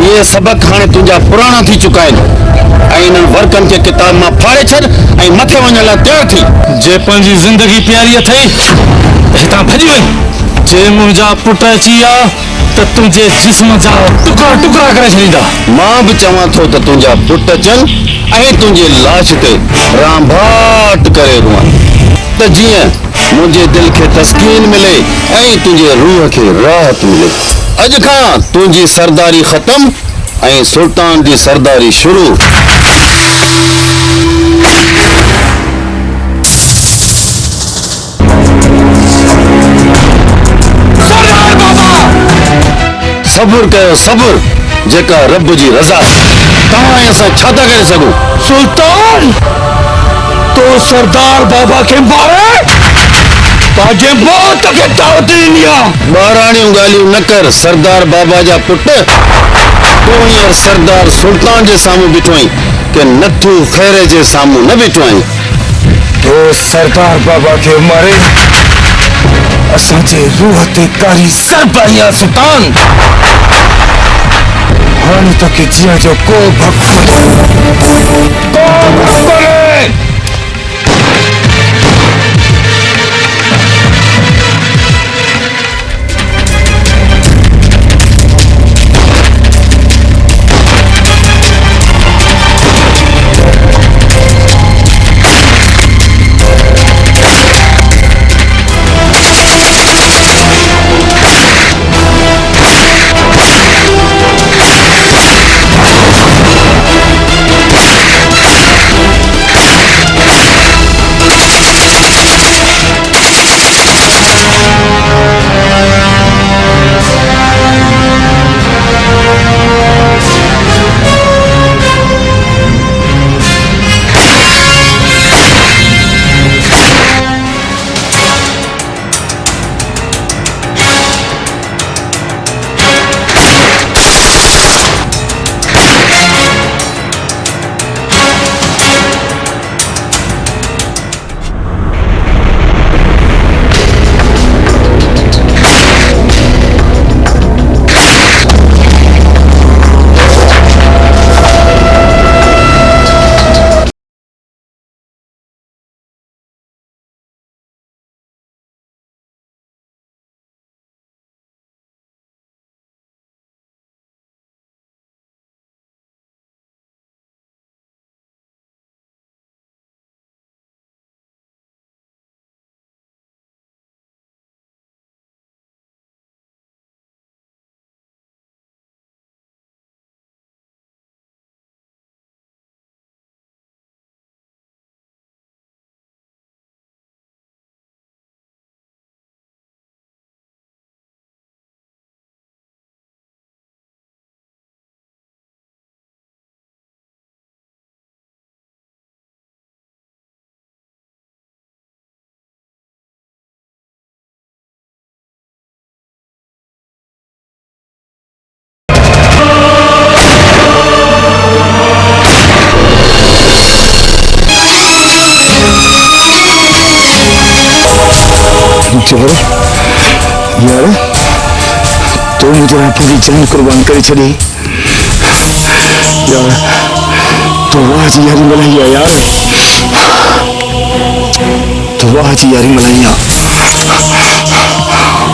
ये सबक हाणे तुंहिंजा पुराणा थी चुका आहिनि ऐं इन्हनि वर्कनि खे किताब मां फाड़े छॾ ऐं मथे वञण लाइ तयारु थी। जे पंहिंजी ज़िंदगी प्यारी अथई हितां भॼी वई। जे मुंहिंजा पुट अची विया त तुंहिंजे जिस्म जा टुकड़ा टुकड़ा करे छॾींदा। मां बि चवां थो त तुंहिंजा पुट अचनि ऐं तुंहिंजे लाश ते रांभाट करे रुअनि त जीअं मुंहिंजे दिल खे तस्कीन मिले ऐं तुंहिंजे रूह खे राहत मिले। अॼु खां तुंहिंजी सरदारी ख़तम ऐं सुल्तान जी सरदारी शुरू। सब्र कयो सब्र, जेका रब जी रज़ा। तव्हां ऐं असां छा था करे सघूं? सुल्तान तो सरदार बाबा के मारे ताजे मौत के दावत ॾिनी आहे। ॿाराणियूं ॻाल्हियूं न कर। सरदार बाबा जा पुट तूं हींअर सरदार सुल्तान जे साम्हूं बीठो आहीं कि नथू खैरे जे साम्हूं न बीठो आहीं। तो सरदार बाबा के मारे असांजे रूह ते कारी सरपाई आहे सुल्तान। हाणे तोखे जीअण जो को हक़ कोन्हे। जौहर यार तो मुझे पूरी जान कुर्बान कर छड़ी यार तो वाह जी यारी मल्हाइया यार तो वाह जी यारी मल्हाइया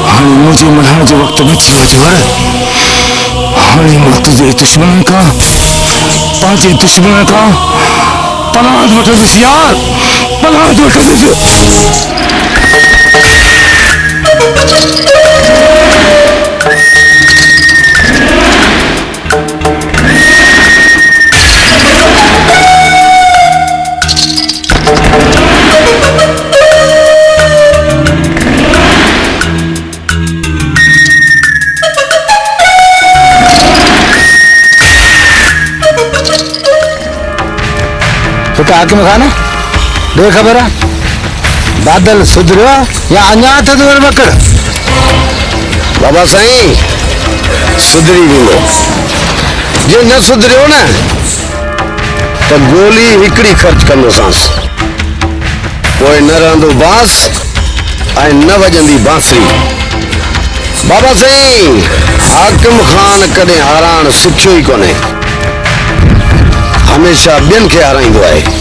हाँ मुझे मल्हाइण जो वक्त बची है जौहर हाँ मां तुझे दुश्मन का पांचे दुश्मन का पनाह वठंदुस यार पनाह वठंदुस हाकिम खान दे खबर बादल सुधरियो या अञा थो मकड़ बाबा साईं सुधरी वेंदो जे न सुधरियो न तो गोली हिकड़ी खर्च कंदोसांस पोइ न रहंदो बांस ऐं न वॼंदी बांसुरी बाबा साईं हाकिम खान कॾहिं हाराइण सिखियो ई कोन्हे हमेशा ॿियनि खे हाराईंदो आहे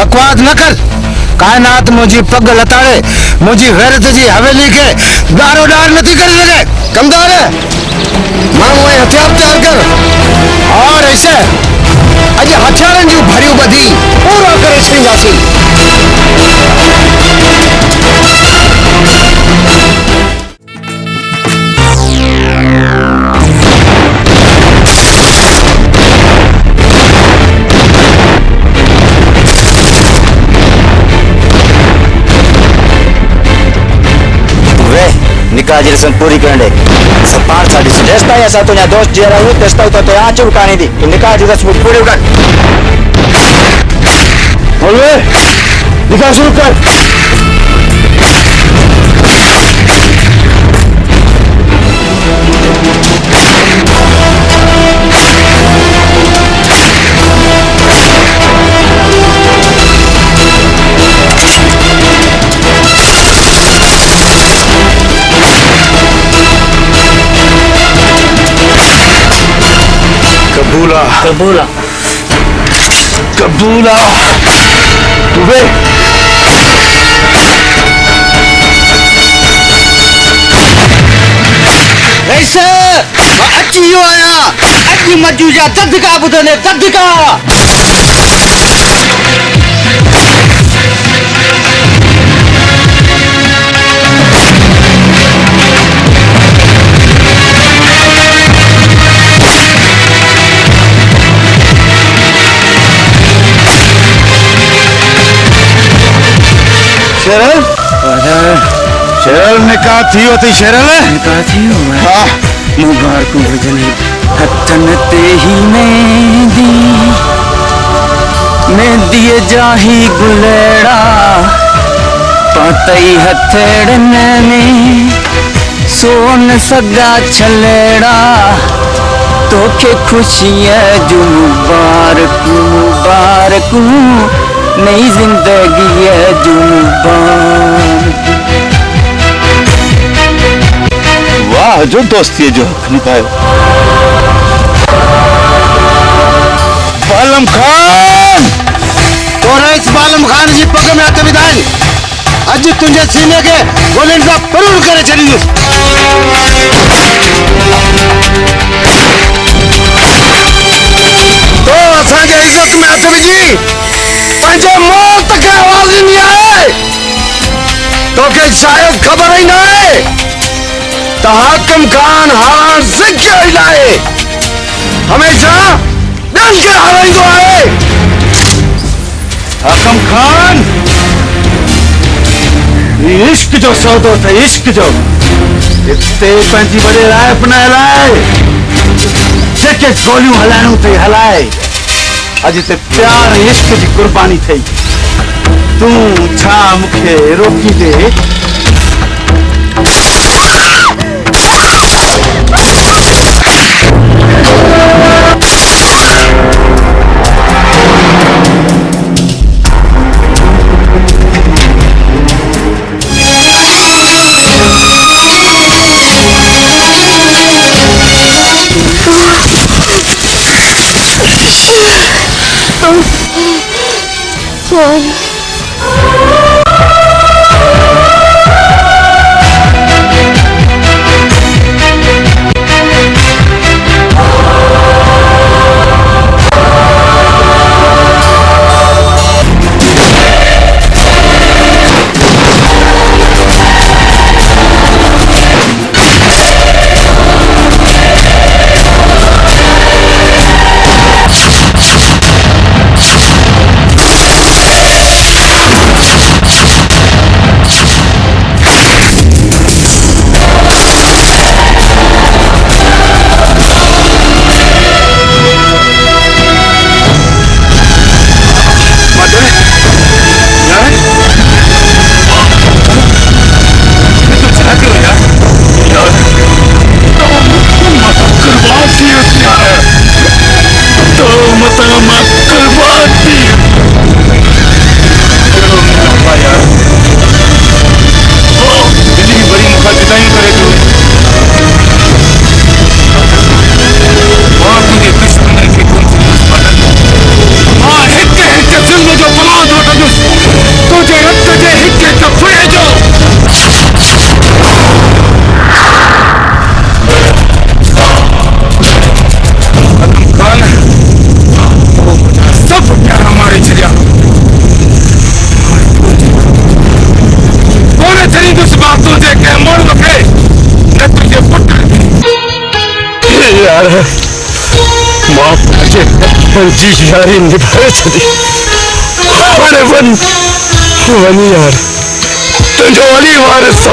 बकवास न कर कायनात मुझी पग लताड़े मुझी गैरत जी हवेली के दारो डार नहीं कर सके कमदार मानू हथियार तैयार कर और ऐसे अज हथियारन जी भरियूं बधी पूरा करे छींदासी निकाह जी रस्म पूरी करने सब पार साड़ी से जैसा या साथ तुझे दोस्त जेरा हुए तेस्ता उता तो यहाँ चुप कहानी दी निकाह जी रस्म पूरी कर बोले निकाह शुरू कर कबूला कबूला कबूला तुवे ऐसे अच्छी हो आया अच्छी मजूजा ददका बुधने ददका शेरल शेरल निकाह थी होती शेरल निकाह थी हो हाँ मुबारक भजन हथन ते ही मेहंदी जाही गुलेड़ा पातई हथेड़न में सोन सगा छलेड़ा तोखे खुशियां जो मुबारक मुबारक नई जिंदगी है जो मुबारक वाह जो दोस्ती है जो हक निभाए बालम खान तो इस बालम खान जी पग में हथ विधाई अज तुझे सीने के गोलिन का परूर करे चली तो असांजे इज्जत में हथ विझी पंहिंजे मौत खे आवाज़ ॾिनी आहे तोखे शायद ख़बर ई न आहे त हाकिम खान हारण सिखियो ई न आहे हमेशा ॿियनि खे हाराईंदो आहे हाकिम खान इश्क जो सौदो थे इश्क जो इते पंहिंजी वॾे राय अपनाए लाइ जेके गोलियूं हलाइणूं अथई हलाए अॼु ते प्यार इश्क जी कुर्बानी थई तूं छा मूंखे रोकी दे जी यारी निभाए छड़ी अरे वन यार तुझो अली वारिस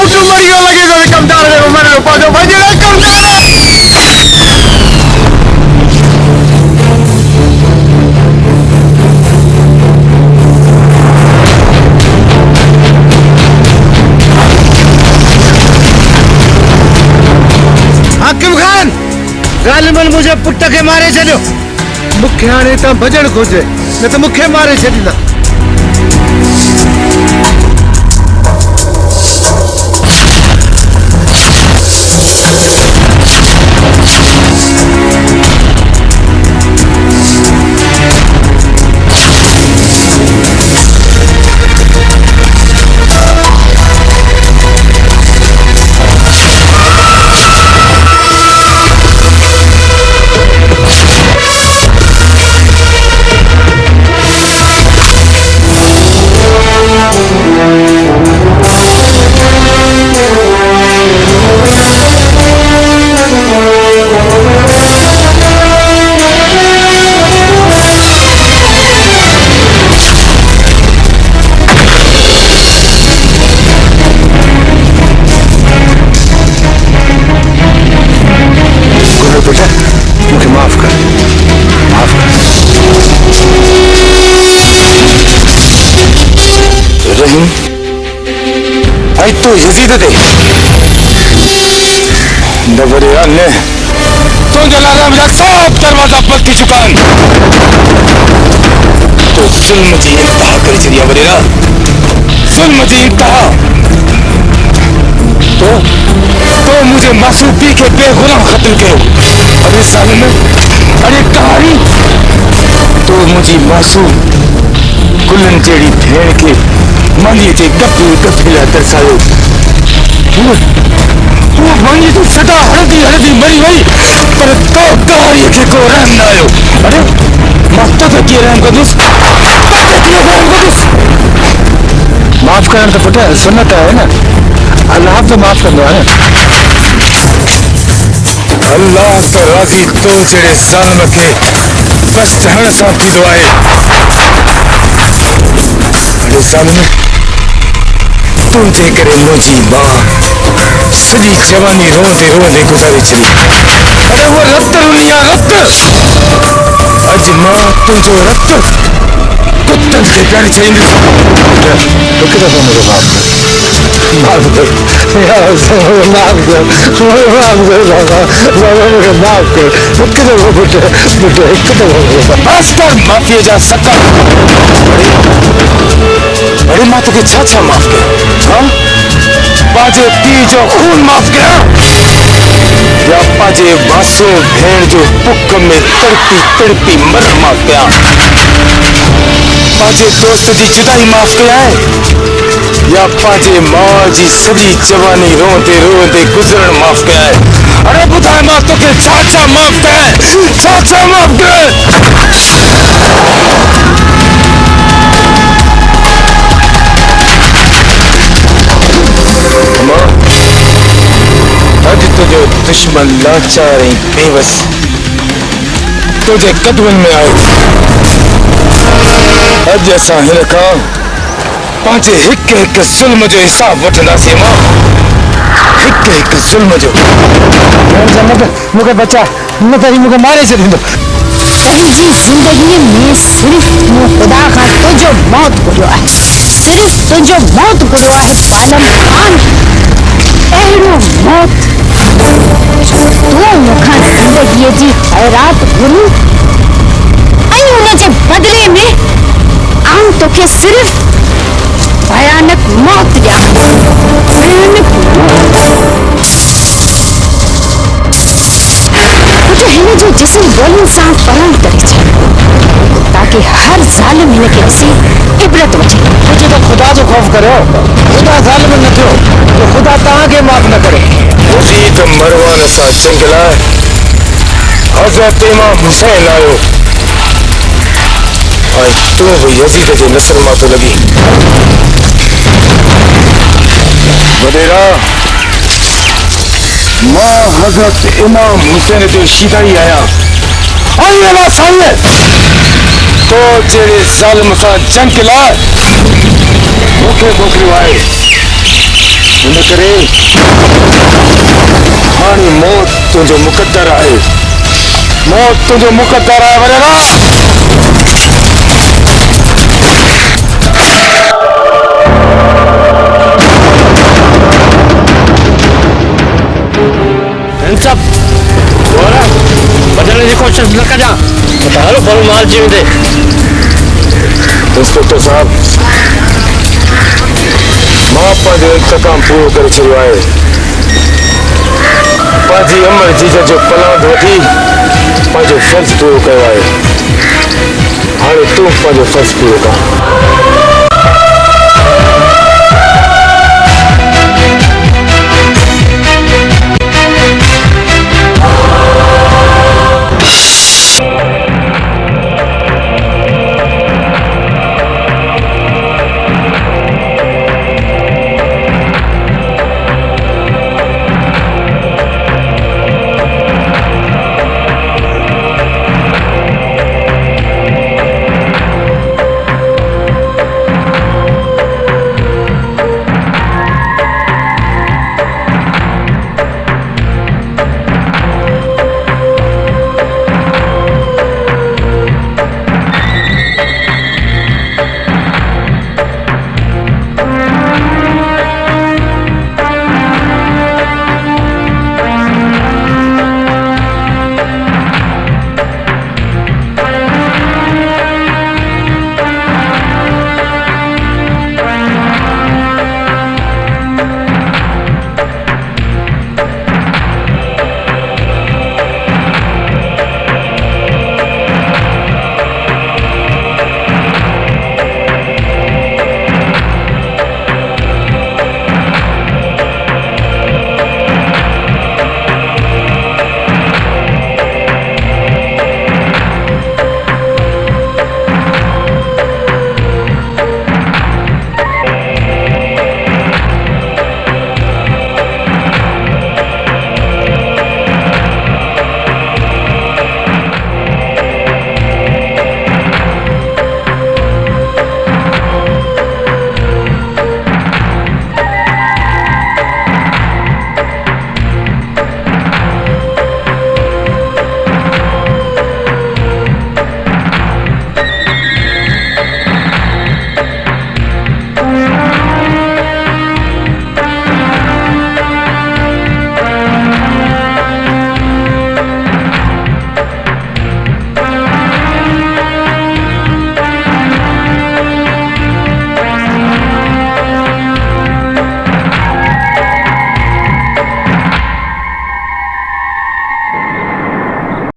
पुटू मरियो लगे तो कमदार ने मरे पाजो भजन करना हाकिम खान गालिबन मुझे पुट के मारे छो मुख्य हाणे त भजन खोजे न तो मुख्य मारे छींदा तो यजीद दे दबरिया ने तो जलाराम जा सब दरवाजा पक्की चुकान तो जुल्म जी इंतहा कर छड़िया बरेरा जुल्म जी इंतहा तो मुझे मासूम पी के बेगुनाह कत्ल कयो अरे साल में अरे कहानी तो मुझे मासूम गुलन जेड़ी भेड़ के मालिए जे गफिला दर्शायो वो मांगी तो सदा हरदी मरी वई पर तो कहानी के को रहम न आयो अरे मत तो की रहम कदुस माफ करन तो पुट सुन्नत है ना अल्लाह तो माफ कर दो है अल्लाह तो राजी तो जेड़े जालिम के बस चहण सा थींदो आहे अरे जालिम तुझे करे मुझी मां सजी जवानी रोंदे गुजारे छड़ी अरे वो रक्त रुनिया रक्त अज मां तुझो रक्त कुत्तन के प्यारी छड़ी तो कितना मुझे माफ कर माफ कर माफ कर माफ कर बस कर माफी जा सका बड़े मां तोखे छा छा माफ कयो हाँ पांजे पी जो खून माफ कया या पांजे मासूम भेण जो पुक में तड़पी तड़पी मर माफ कया पांजे दोस्त जी जुदाई माफ कया है या पांजे मां जी सॼी जवानी रोंदे रोंदे गुज़रण माफ कया है अरे ॿुधाए मां तोखे छा छा माफ कया है छा छा माफ कया है अज तुझो दुश्मन लाचार ऐं बेवस तुझे कदमनि में आयो अज असां हिन खां पंहिंजे हिक हिक ज़ुल्म जो हिसाब वठंदासीं मां हिक हिक ज़ुल्म जो मूंखे बचा न त मूंखे मारे छॾींदो पंहिंजी ज़िंदगीअ में सिर्फ़ मूं ख़ुदा खां तुंहिंजो मौत घुरियो आहे सिर्फ़ तुंहिंजो मौत घुरियो आहे पालम खान अहिड़ो मौत तूं मूंखां ज़िंदगीअ जी ख़ैरात घुरी ऐं उन जे बदिले में आउं तोखे सिर्फ़ भयानक मौत ॾियां भयानक मुझे हिन जो जिस्म गोलियुनि सां परण करे छॾ ताकि हर ज़ालिम हिन खे ॾिसी इबरत वठे कुझु त ख़ुदा जो ख़ौफ़ करियो ख़ुदा ज़ालिम न थियो तो ख़ुदा तव्हांखे माफ़ न करे तुझी त मरवान सां जंग लाइ हज़रत इमाम हुसैन आयो ऐं तूं बि यज़ीद जे नस्ल मां थो लॻी वॾेरा मां हज़रत इमाम हुसैन जो शीदाई आहियां ऐं अला साईं तो जहिड़े ज़ालिम सां जंग लाइ मूंखे मोकिलियो आहे हिन करे हाणे मौत तुंहिंजो मुक़दर आहे मौत तुंहिंजो मुक़दर आहे वॾेरा बदलने की कोशिश न कजा हलो फल माल जी दे इंस्पेक्टर साहब मां पंहिंजो इंतकाम पूरो करे छॾियो आहे पंहिंजी अमर जीजा जो पलांद वठी पंहिंजो फर्ज़ पूरो कयो आहे हाणे तूं पंहिंजो फर्ज़ पूरो कर